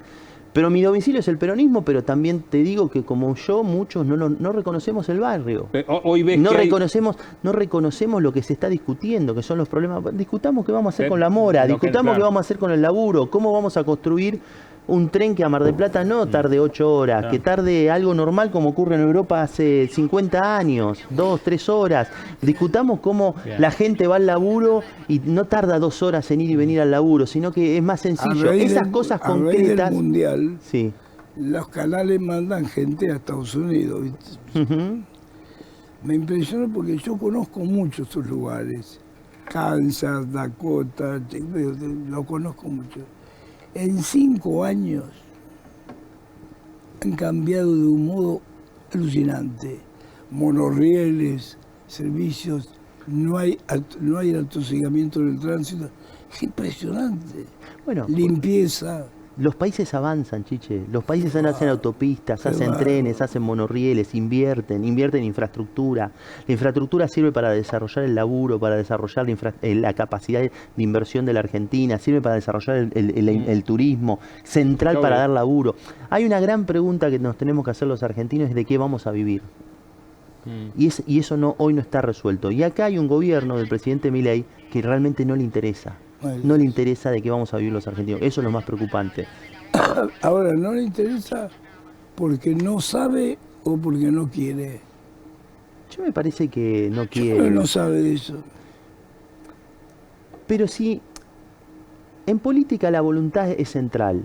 Pero mi domicilio es el peronismo, pero también te digo que como yo, muchos no reconocemos el barrio. Hoy ves no reconocemos lo que se está discutiendo, que son los problemas. Discutamos qué vamos a hacer con la mora, discutamos qué vamos a hacer con el laburo, cómo vamos a construir un tren que a Mar del Plata no tarde 8 horas, que tarde algo normal como ocurre en Europa hace 50 años, 2, 3 horas. Discutamos cómo la gente va al laburo y no tarda 2 horas en ir y venir al laburo, sino que es más sencillo. Esas cosas concretas... Del mundial, sí. Los canales mandan gente a Estados Unidos, ¿viste? Me impresionó porque yo conozco muchos esos lugares. Kansas, Dakota, lo conozco mucho. En 5 años han cambiado de un modo alucinante. Monorrieles, servicios, no hay atosigamiento en el tránsito. Es impresionante. Bueno, limpieza. Los países avanzan, Chiche. Los países hacen autopistas, hacen trenes, hacen monorrieles, invierten en infraestructura. La infraestructura sirve para desarrollar el laburo, para desarrollar la capacidad de inversión de la Argentina, sirve para desarrollar el turismo, central para dar laburo. Hay una gran pregunta que nos tenemos que hacer los argentinos, es de qué vamos a vivir. Y eso hoy no está resuelto. Y acá hay un gobierno del presidente Milei que realmente no le interesa. No le interesa de qué vamos a vivir los argentinos. Eso es lo más preocupante. Ahora, no le interesa porque no sabe o porque no quiere. Yo me parece que no quiere. Pero no sabe de eso. Pero sí, en política la voluntad es central.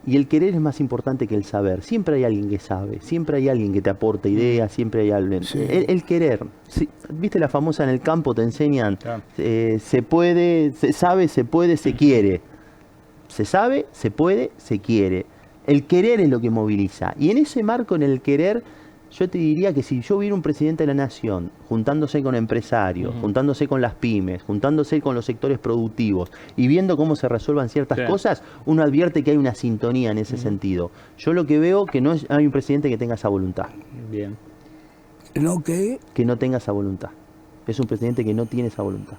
Y el querer es más importante que el saber. Siempre hay alguien que sabe, siempre hay alguien que te aporta ideas, siempre hay alguien. Sí. El querer. Sí, ¿viste la famosa en el campo? Te enseñan, se puede, se sabe, se puede, se quiere. Se sabe, se puede, se quiere. El querer es lo que moviliza. Y en ese marco, en el querer, yo te diría que si yo viera un presidente de la nación juntándose con empresarios, juntándose con las pymes, juntándose con los sectores productivos y viendo cómo se resuelvan ciertas cosas, uno advierte que hay una sintonía en ese sentido. Yo lo que veo que no hay un presidente que tenga esa voluntad. Bien. ¿No qué? Que no tenga esa voluntad. Es un presidente que no tiene esa voluntad.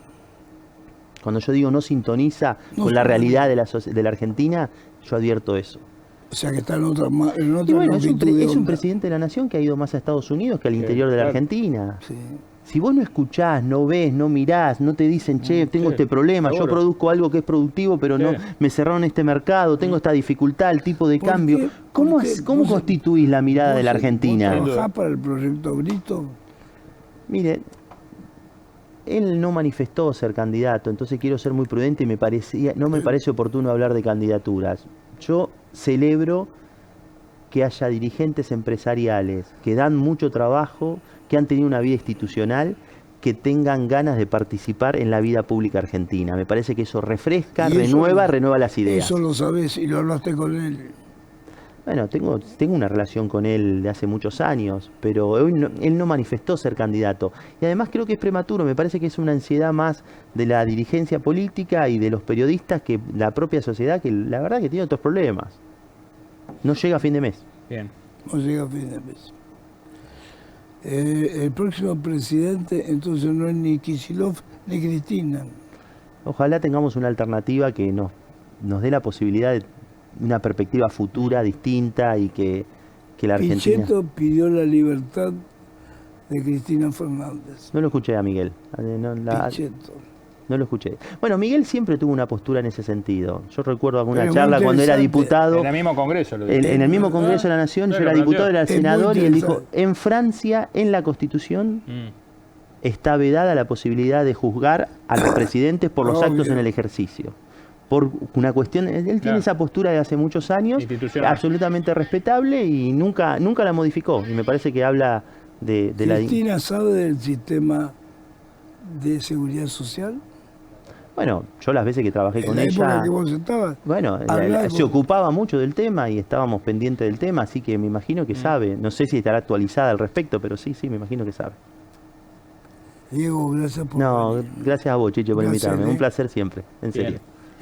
Cuando yo digo no sintoniza con la realidad de la Argentina, yo advierto eso. O sea que está en otra bueno, es un presidente de la nación que ha ido más a Estados Unidos que al interior de la Argentina. Sí. Si vos no escuchás, no ves, no mirás, no te dicen, che, tengo este problema, yo produzco algo que es productivo, pero no me cerraron este mercado, tengo esta dificultad, el tipo de cambio. ¿Cómo constituís la mirada de la Argentina? ¿Vos trabajás para el proyecto Brito? Mire, él no manifestó ser candidato, entonces quiero ser muy prudente y no me parece oportuno hablar de candidaturas. Yo celebro que haya dirigentes empresariales que dan mucho trabajo, que han tenido una vida institucional, que tengan ganas de participar en la vida pública argentina. Me parece que eso refresca, renueva las ideas. Eso lo sabes y lo hablaste con él. Bueno, tengo una relación con él de hace muchos años, pero él no manifestó ser candidato. Y además creo que es prematuro, me parece que es una ansiedad más de la dirigencia política y de los periodistas que la propia sociedad, que la verdad que tiene otros problemas. No llega a fin de mes. Bien. No llega a fin de mes. El próximo presidente entonces no es ni Kicillof ni Cristina. Ojalá tengamos una alternativa que nos dé la posibilidad de una perspectiva futura distinta y que la Argentina... Pichetto pidió la libertad de Cristina Fernández. No lo escuché a Miguel. Pichetto. No lo escuché. Bueno, Miguel siempre tuvo una postura en ese sentido. Yo recuerdo alguna charla cuando era diputado. En el mismo Congreso. En el mismo Congreso de la Nación, yo era diputado, era senador, y él dijo, en Francia, en la Constitución, está vedada la posibilidad de juzgar a los presidentes por los actos en el ejercicio. Por una cuestión, él tiene esa postura de hace muchos años, absolutamente respetable, y nunca la modificó. Y me parece que habla de la... ¿Cristina sabe del sistema de seguridad social? Bueno, yo las veces que trabajé con ella, que vos estabas, bueno, se ocupaba mucho del tema y estábamos pendientes del tema, así que me imagino que sabe. No sé si estará actualizada al respecto, pero sí, me imagino que sabe. Diego, gracias por venir. Gracias a vos, Chicho, por invitarme. Un placer siempre, en serio.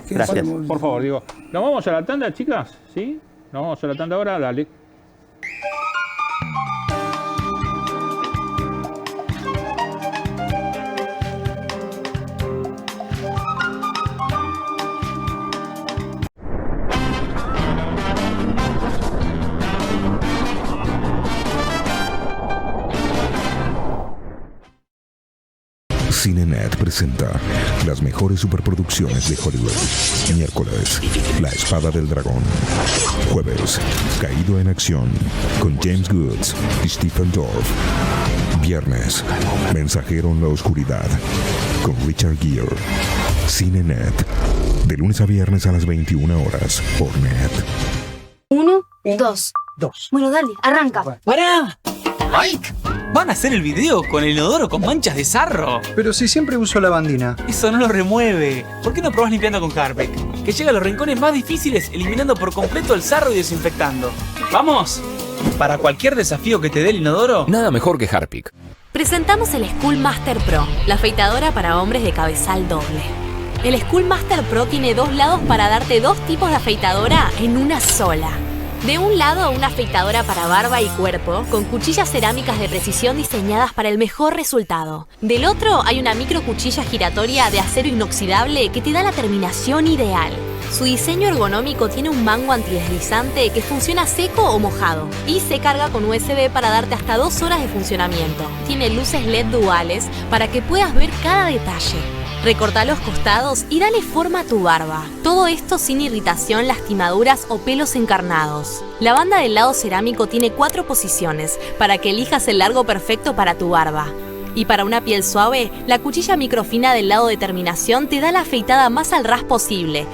Gracias. Por favor, Diego. ¿Nos vamos a la tanda, chicas? ¿Sí? ¿Nos vamos a la tanda ahora? Dale. Cinenet presenta las mejores superproducciones de Hollywood. Miércoles, La Espada del Dragón. Jueves, Caído en Acción, con James Woods y Stephen Dorff. Viernes, Mensajero en la Oscuridad, con Richard Gere. Cinenet, de lunes a viernes a las 21 horas, por Net. 1, 2. Bueno, dale, arranca. ¡Pará! ¡Mike! Van a hacer el video con el inodoro con manchas de sarro. Pero si siempre uso lavandina. Eso no lo remueve. ¿Por qué no probás limpiando con Harpic? Que llega a los rincones más difíciles eliminando por completo el sarro y desinfectando. ¡Vamos! Para cualquier desafío que te dé el inodoro, nada mejor que Harpic. Presentamos el Schoolmaster Pro, la afeitadora para hombres de cabezal doble. El Schoolmaster Pro tiene 2 lados para darte 2 tipos de afeitadora en una sola. De un lado, una afeitadora para barba y cuerpo, con cuchillas cerámicas de precisión diseñadas para el mejor resultado. Del otro, hay una micro cuchilla giratoria de acero inoxidable que te da la terminación ideal. Su diseño ergonómico tiene un mango antideslizante que funciona seco o mojado y se carga con USB para darte hasta 2 horas de funcionamiento. Tiene luces LED duales para que puedas ver cada detalle. Recorta los costados y dale forma a tu barba. Todo esto sin irritación, lastimaduras o pelos encarnados. La banda del lado cerámico tiene 4 posiciones para que elijas el largo perfecto para tu barba. Y para una piel suave, la cuchilla microfina del lado de terminación te da la afeitada más al ras posible.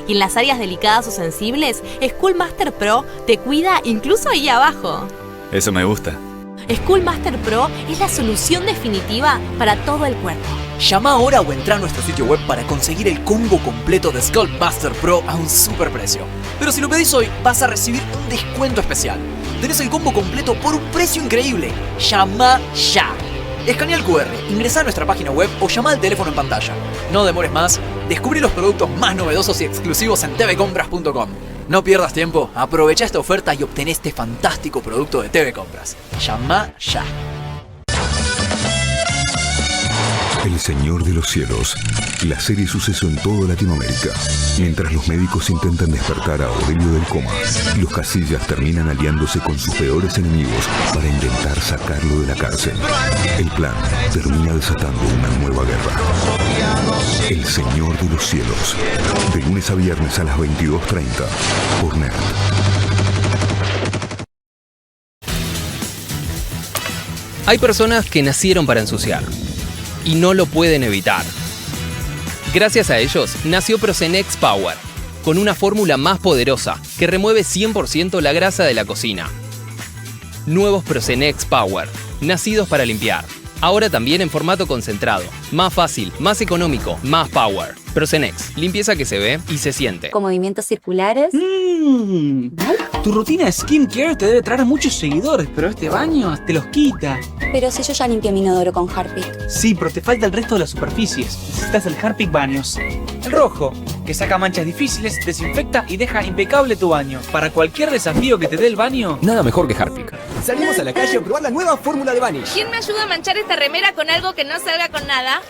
Y en las áreas delicadas o sensibles, Schoolmaster Pro te cuida incluso ahí abajo. Eso me gusta. Schoolmaster Pro es la solución definitiva para todo el cuerpo. Llama ahora o entra a nuestro sitio web para conseguir el combo completo de Schoolmaster Pro a un super precio. Pero si lo pedís hoy, vas a recibir un descuento especial. Tenés el combo completo por un precio increíble. Llama ya. Escanea el QR, ingresá a nuestra página web o llama al teléfono en pantalla. No demores más, descubrí los productos más novedosos y exclusivos en tvcompras.com. No pierdas tiempo, aprovecha esta oferta y obtén este fantástico producto de TV Compras. Llama ya. El Señor de los Cielos, la serie suceso en toda Latinoamérica. Mientras los médicos intentan despertar a Aurelio del coma, los Casillas terminan aliándose con sus peores enemigos para intentar sacarlo de la cárcel. El plan termina desatando una nueva guerra. El Señor de los Cielos, de lunes a viernes a las 22:30, por Net. Hay personas que nacieron para ensuciar y no lo pueden evitar. Gracias a ellos nació Procenex Power, con una fórmula más poderosa que remueve 100% la grasa de la cocina. Nuevos Procenex Power, nacidos para limpiar. Ahora también en formato concentrado. Más fácil, más económico, más power. Procenex, limpieza que se ve y se siente. Con movimientos circulares. Tu rutina de skincare te debe traer muchos seguidores, pero este baño te los quita. Pero si yo ya limpié mi inodoro con Harpic. Sí, pero te falta el resto de las superficies. Necesitas el Harpic Baños. El rojo, que saca manchas difíciles, desinfecta y deja impecable tu baño. Para cualquier desafío que te dé el baño, Nada mejor que Harpic. Salimos a la calle a probar la nueva fórmula de Vanish. ¿Quién me ayuda a manchar esta remera con algo que no salga con nada?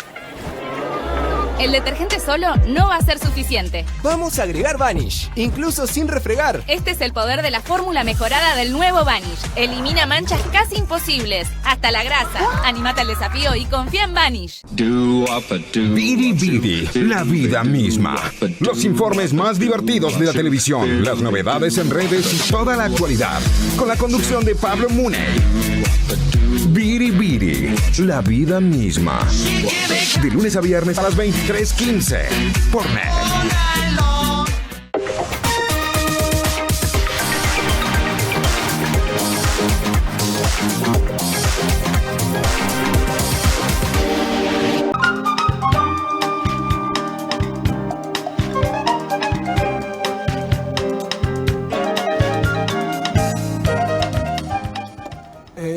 El detergente solo no va a ser suficiente. Vamos a agregar Vanish, incluso sin refregar. Este es el poder de la fórmula mejorada del nuevo Vanish. Elimina manchas casi imposibles, hasta la grasa. Anímate al desafío y confía en Vanish. Biri Biri, la vida misma. Los informes más divertidos de la televisión, las novedades en redes y toda la actualidad. Con la conducción de Pablo Muney. Biri Biri, la vida misma. De lunes a viernes a las 23:15 por NET.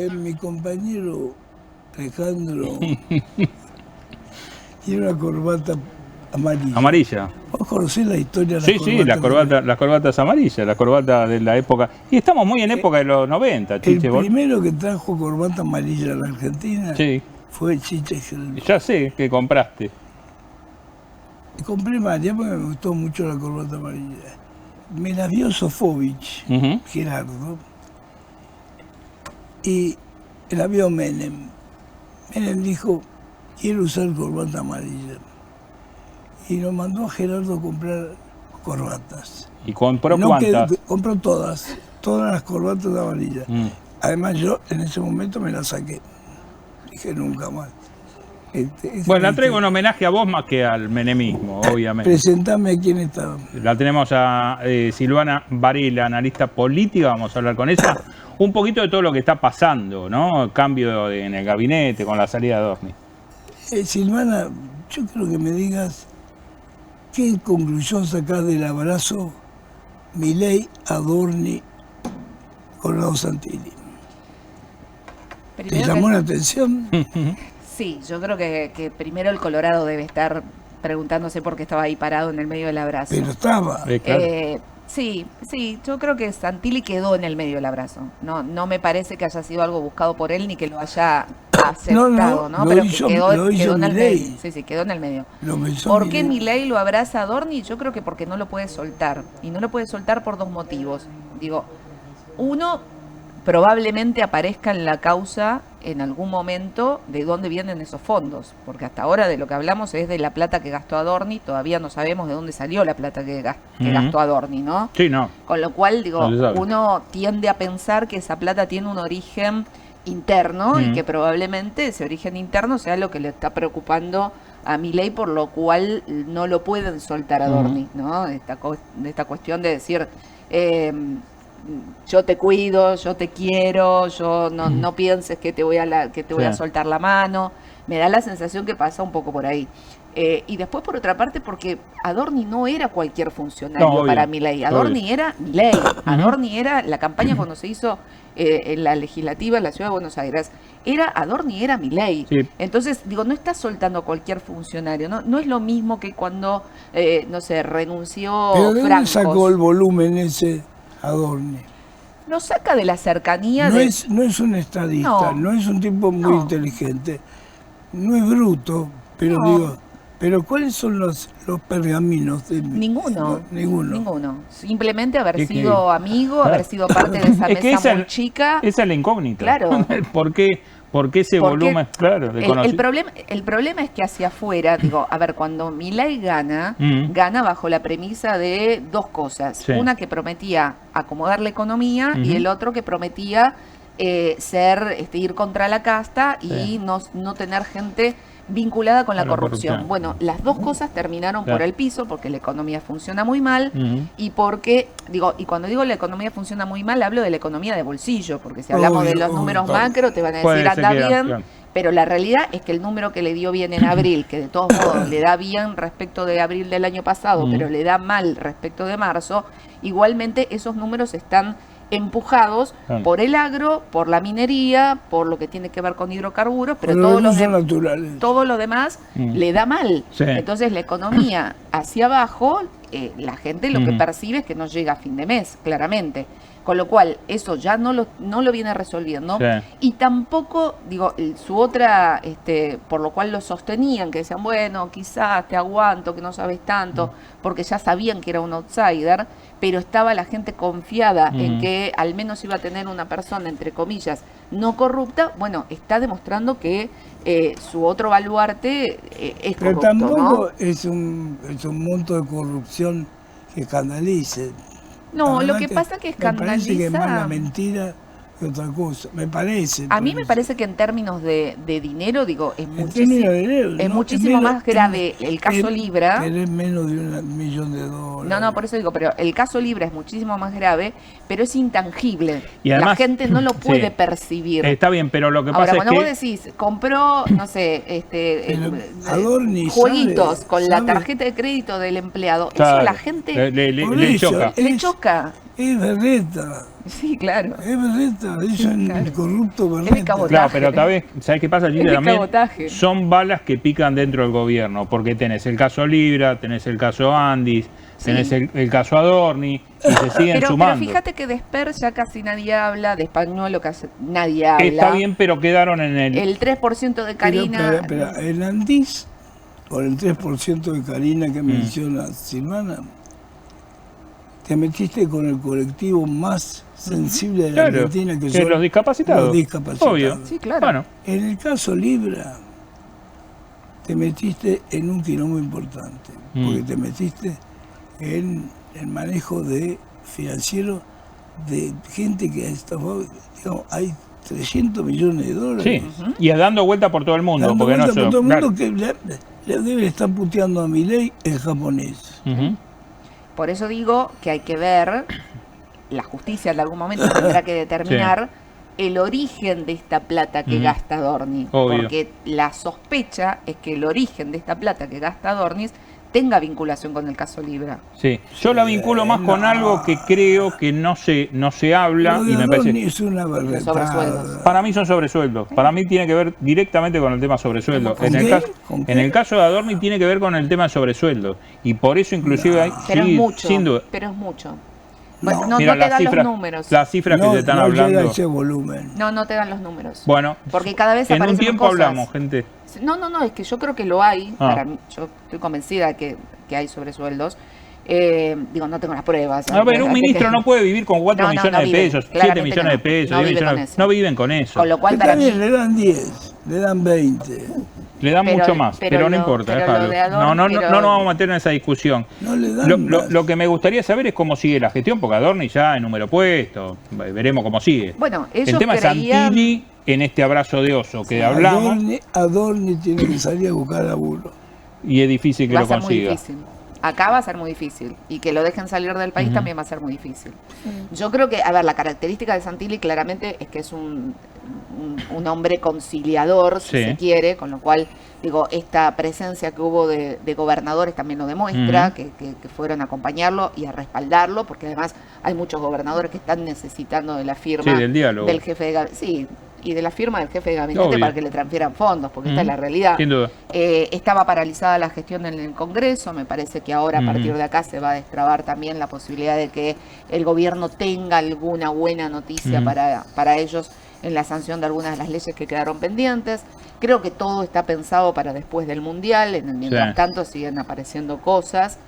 Mi compañero Alejandro tiene una corbata amarilla. Amarilla. ¿Vos conocés la historia de Sí, sí, la corbata es amarilla, la corbata de la época. Y estamos muy en época de los 90, Chiche. El primero que trajo corbata amarilla a la Argentina fue Chiche Gelby. Ya sé que compraste. Compré varias porque me gustó mucho la corbata amarilla. Me la vio Sofovich, Gerardo, y la vio Menem. Menem dijo, quiero usar corbata amarilla. Y nos mandó a Gerardo a comprar corbatas. ¿Y compró cuántas? Compró todas las corbatas amarillas. Además yo en ese momento me las saqué. Dije nunca más. Bueno, la traigo en homenaje a vos más que al menemismo, obviamente. Presentame a quién está. La tenemos a Silvana Varela, analista política, vamos a hablar con ella. Un poquito de todo lo que está pasando, ¿no? El cambio en el gabinete con la salida de Adorni. Silvana, yo quiero que me digas qué conclusión sacás del abrazo Milei, Adorni, Colorado Santilli. ¿Te llamó la atención? Sí, yo creo que primero el Colorado debe estar preguntándose por qué estaba ahí parado en el medio del abrazo. Pero estaba. Sí, yo creo que Santilli quedó en el medio del abrazo. No me parece que haya sido algo buscado por él ni que lo haya aceptado, ¿no? Pero quedó en el medio. Sí, quedó en el medio. ¿Por qué Milei lo abraza a Adorni? Yo creo que porque no lo puede soltar. Y no lo puede soltar por dos motivos. Digo, uno, probablemente aparezca en la causa en algún momento de dónde vienen esos fondos, porque hasta ahora de lo que hablamos es de la plata que gastó Adorni, todavía no sabemos de dónde salió la plata que gastó Adorni, ¿no? Sí, no. Con lo cual, digo, uno tiende a pensar que esa plata tiene un origen interno y que probablemente ese origen interno sea lo que le está preocupando a Milei, por lo cual no lo pueden soltar a Adorni, ¿no? Esta cuestión de decir... yo te cuido, yo te quiero, yo no pienses que te voy a soltar la mano. Me da la sensación que pasa un poco por ahí. Y después, por otra parte, porque Adorni no era cualquier funcionario para Milei. Adorni era Milei. Adorni era la campaña cuando se hizo en la legislativa en la Ciudad de Buenos Aires. Adorni era Milei. Sí. Entonces, digo, no está soltando a cualquier funcionario. No es lo mismo que cuando, no sé, renunció ¿Pero de dónde Francos. sacó el volumen ese Adorni? Lo saca de la cercanía no es un estadista, no es un tipo muy inteligente, no es bruto, pero digo, pero ¿cuáles son los pergaminos de Ninguno. Ninguno. Simplemente haber sido amigo, haber sido parte de esa mesa muy chica. Esa es la incógnita. Claro. ¿Por qué ese volumen? Claro, el problema es que hacia afuera, digo, a ver, cuando Milei gana bajo la premisa de dos cosas. Sí. Una que prometía acomodar la economía y el otro que prometía ir contra la casta y no tener gente vinculada con la corrupción. Bueno, las dos cosas terminaron por el piso porque la economía funciona muy mal y porque, y cuando digo la economía funciona muy mal, hablo de la economía de bolsillo, porque si hablamos de los números macro te van a decir anda bien, pero la realidad es que el número que le dio bien en abril, que de todos modos le da bien respecto de abril del año pasado, pero le da mal respecto de marzo, igualmente esos números están empujados por el agro, por la minería, por lo que tiene que ver con hidrocarburos, pero todo lo demás le da mal. Entonces la economía hacia abajo, la gente lo que percibe es que no llega a fin de mes, claramente. Con lo cual, eso ya no lo viene resolviendo. Y tampoco, su otra, por lo cual lo sostenían, que decían, bueno, quizás te aguanto, que no sabes tanto, porque ya sabían que era un outsider, pero estaba la gente confiada en que al menos iba a tener una persona, entre comillas, no corrupta. Bueno, está demostrando que su otro baluarte es corrupto. Pero tampoco es un monto de corrupción que canalice. No, lo que pasa es que escandaliza. Me parece que es más la mentira que otra cosa, me parece. A mí me parece que en términos de dinero, es muchísimo más grave el caso Libra. Pero es menos de $1 millón. No, por eso digo, pero el caso Libra es muchísimo más grave, pero es intangible. Y además, la gente no lo puede percibir. Está bien, pero lo que pasa es que... Ahora, cuando vos decís, compró, no sé, jueguitos con la tarjeta de crédito del empleado, eso la gente le choca. Le choca. Es berreta. Sí, claro. Es berreta, es un corrupto berreta. Claro, pero tal vez, ¿sabes qué pasa, Gilda? También son balas que pican dentro del gobierno, porque tenés el caso Libra, tenés el caso Andis, tenés el caso Adorni, y se siguen sumando. Pero fíjate que de Esper ya casi nadie habla, de Español casi nadie habla. Está bien, pero quedaron en el 3% de Karina. Pero el Andis, con el 3% de Karina que menciona Silvana, te metiste con el colectivo más sensible de la Argentina, que son los discapacitados. Obvio. Sí, claro. Bueno, en el caso Libra, te metiste en un quilombo importante, porque te metiste en el manejo financiero de gente que ha estafado, hay $300 millones. Sí, y dando vuelta por todo el mundo. Dando vuelta por todo el mundo que le debe estar puteando a Milei el japonés. Por eso digo que hay que ver, la justicia en algún momento tendrá que determinar el origen de esta plata que gasta Adorni. Obvio. Porque la sospecha es que el origen de esta plata que gasta Adorni tenga vinculación con el caso Libra. Sí, yo la vinculo más con algo que creo que no se habla y me parece... es una verdad. Para mí son sobresueldos. Para mí tiene que ver directamente con el tema sobresueldo. En el caso de Adorni tiene que ver con el tema de sobresueldo. Y por eso inclusive hay... Pero sí, es mucho. Sin duda. Pero es mucho. Bueno, no Mira, te dan los números. Las cifras que te están hablando. Ese volumen. No te dan los números. Bueno, porque cada vez en un tiempo cosas. Hablamos, gente. No, es que yo creo que lo hay. Para mí, yo estoy convencida que hay sobresueldos. No tengo las pruebas. A ver, un ministro no puede vivir con 4 millones de pesos, 7 millones de pesos, 10 millones. No viven con eso. Con lo cual, para mí, le dan 10, le dan 20. Le dan mucho más, pero no importa, déjalo. No nos vamos a meter en esa discusión. No le dan lo que me gustaría saber es cómo sigue la gestión, porque Adorni ya en número puesto, veremos cómo sigue. Bueno, el tema es Santilli en este abrazo de oso que hablamos. Adorni tiene que salir a buscar laburo. Y es difícil que lo consiga. Muy difícil. Acá va a ser muy difícil. Y que lo dejen salir del país también va a ser muy difícil. Yo creo que, la característica de Santilli claramente es que es un hombre conciliador, si se quiere, con lo cual, esta presencia que hubo de gobernadores también lo demuestra, que fueron a acompañarlo y a respaldarlo, porque además hay muchos gobernadores que están necesitando de la firma del diálogo. Del jefe de gabinete. Sí, y de la firma del jefe de gabinete para que le transfieran fondos, porque esta es la realidad. Sin duda. Estaba paralizada la gestión en el Congreso, me parece que ahora a partir de acá se va a destrabar también la posibilidad de que el gobierno tenga alguna buena noticia para ellos en la sanción de algunas de las leyes que quedaron pendientes. Creo que todo está pensado para después del Mundial, mientras tanto siguen apareciendo cosas,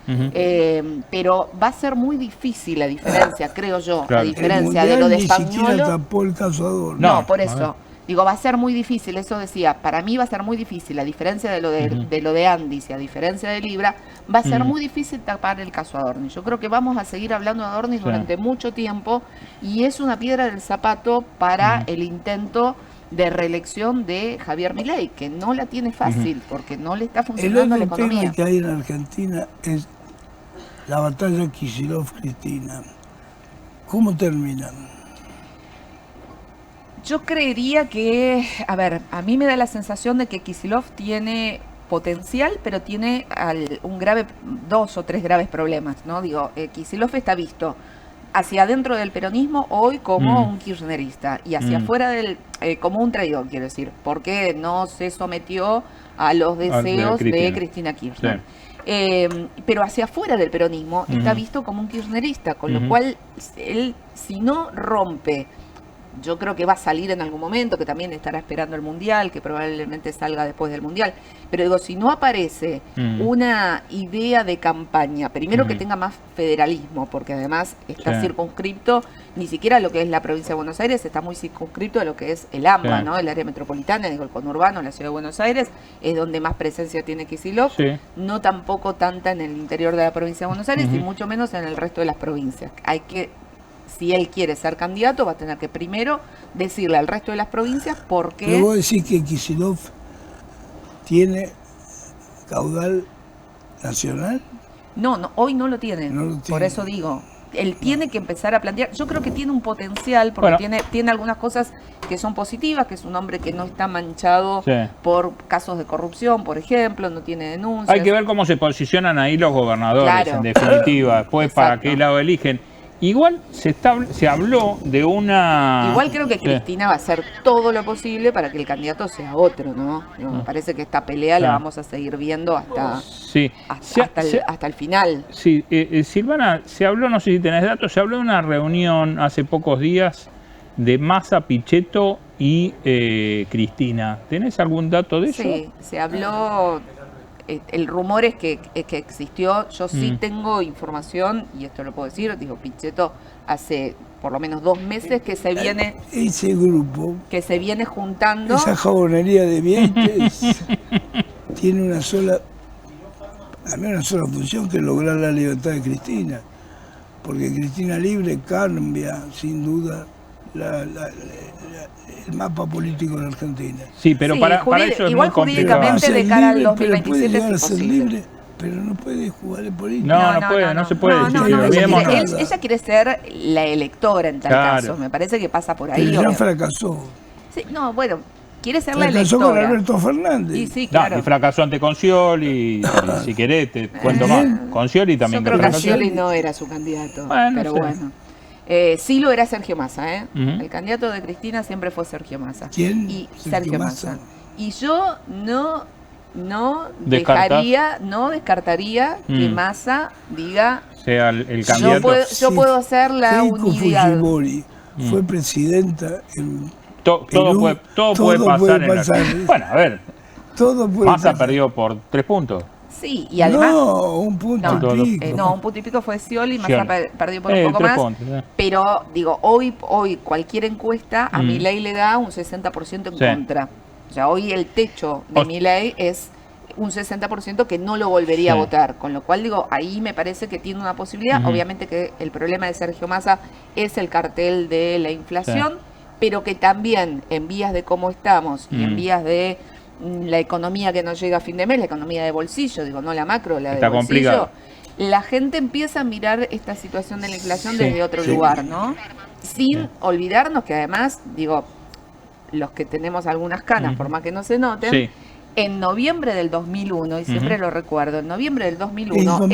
pero va a ser muy difícil la diferencia, creo yo, la diferencia de lo de Spagnolo. Tapó el caso Adorni. No, por eso. Digo, va a ser muy difícil, eso decía, para mí va a ser muy difícil, a diferencia de lo de Andis y a diferencia de Libra, va a ser muy difícil tapar el caso Adorni. Yo creo que vamos a seguir hablando de Adorni durante mucho tiempo y es una piedra del zapato para el intento de reelección de Javier Milei, que no la tiene fácil porque no le está funcionando la economía. El otro tema que hay en Argentina es la batalla Kicillof-Cristina. ¿Cómo terminan? Yo creería que, a ver, a mí me da la sensación de que Kicillof tiene potencial, pero tiene dos o tres graves problemas, ¿no? Digo, Kicillof está visto hacia adentro del peronismo hoy como un kirchnerista y hacia afuera como un traidor, quiero decir, porque no se sometió a los deseos de Cristina Kirchner. Sí. Pero hacia afuera del peronismo está visto como un kirchnerista, con lo cual él, si no rompe, yo creo que va a salir en algún momento, que también estará esperando el Mundial, que probablemente salga después del Mundial. Pero digo, si no aparece una idea de campaña, primero que tenga más federalismo, porque además está circunscripto, ni siquiera a lo que es la provincia de Buenos Aires, está muy circunscripto a lo que es el AMBA, ¿no? El área metropolitana, digo, el conurbano, la ciudad de Buenos Aires, es donde más presencia tiene Kicillof, no tampoco tanta en el interior de la provincia de Buenos Aires y mucho menos en el resto de las provincias. Hay que... Si él quiere ser candidato, va a tener que primero decirle al resto de las provincias por qué... Pero vos decís que Kicillof tiene caudal nacional. No, hoy no lo tiene. Por eso digo, él tiene que empezar a plantear... Yo creo que tiene un potencial, porque tiene algunas cosas que son positivas, que es un hombre que no está manchado por casos de corrupción, por ejemplo, no tiene denuncias. Hay que ver cómo se posicionan ahí los gobernadores, en definitiva, después para qué lado eligen. Igual se habló de una... Igual creo que Cristina va a hacer todo lo posible para que el candidato sea otro, ¿no? Me parece que esta pelea la vamos a seguir viendo hasta el final. Sí, Silvana, se habló, no sé si tenés datos, se habló de una reunión hace pocos días de Massa, Pichetto y Cristina. ¿Tenés algún dato de eso? Sí, se habló... El rumor es que existió, yo sí tengo información, y esto lo puedo decir, digo, Pichetto hace por lo menos 2 meses que se viene... Ese grupo... Que se viene juntando... Esa jabonería de Vieites tiene una sola función, que es lograr la libertad de Cristina. Porque Cristina libre cambia, sin duda, el mapa político de la Argentina. Sí, pero para eso es muy complicado. Jurídicamente de cara al 2027 puede llegar es a ser libre, pero no puede jugar en No política. se puede. Ella quiere ser la electora en tal caso. Me parece que pasa por ahí. Pero ya fracasó. Sí, quiere ser la electora. Fracasó con Alberto Fernández. Y sí, claro. Y fracasó ante Concioli, y si querés te cuento más. Concioli también. Yo creo que Concioli no era su candidato, pero bueno. Sí lo era Sergio Massa, El candidato de Cristina siempre fue Sergio Massa. ¿Quién? Sergio Massa. Y yo no descartaría que Massa diga... Sea el candidato. Yo puedo ser la unidad. Fujimori fue presidenta en todo puede pasar. Bueno, a ver. Massa perdió por 3 puntos. Sí, y además... un punto y pico. Un punto y pico fue Scioli, Massa perdió por un poco más. Puntos, pero, digo, hoy cualquier encuesta a Milei le da un 60% en contra. O sea, hoy el techo de Milei es un 60% que no lo volvería a votar. Con lo cual, digo, ahí me parece que tiene una posibilidad. Obviamente que el problema de Sergio Massa es el cartel de la inflación, pero que también en vías de cómo estamos y en vías de... la economía que no llega a fin de mes, la economía de bolsillo, digo, no la macro, la de bolsillo, complicado. La gente empieza a mirar esta situación de la inflación desde otro lugar, ¿no? Sin olvidarnos que además, digo, los que tenemos algunas canas, por más que no se noten, en noviembre del 2001, y siempre lo recuerdo, en noviembre del 2001,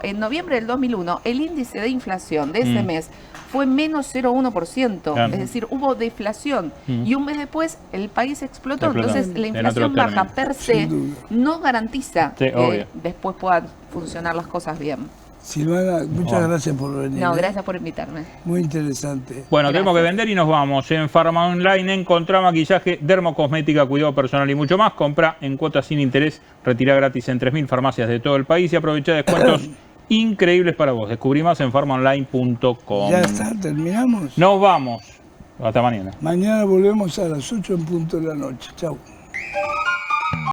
en noviembre del 2001, el índice de inflación de ese mes fue menos 0,1%, es decir, hubo deflación y un mes después el país explotó. Entonces la inflación baja per se no garantiza que después puedan funcionar las cosas bien. Silvana, muchas gracias por venir. No, gracias por invitarme. Muy interesante. Bueno, tenemos que vender y nos vamos. En Pharma Online encontrá maquillaje, dermocosmética, cuidado personal y mucho más. Comprá en cuotas sin interés, retirá gratis en 3.000 farmacias de todo el país y aprovecha descuentos increíbles para vos. Descubrí más en pharmaonline.com. Ya está, terminamos. Nos vamos. Hasta mañana. Mañana volvemos a las 8 en punto de la noche. Chau.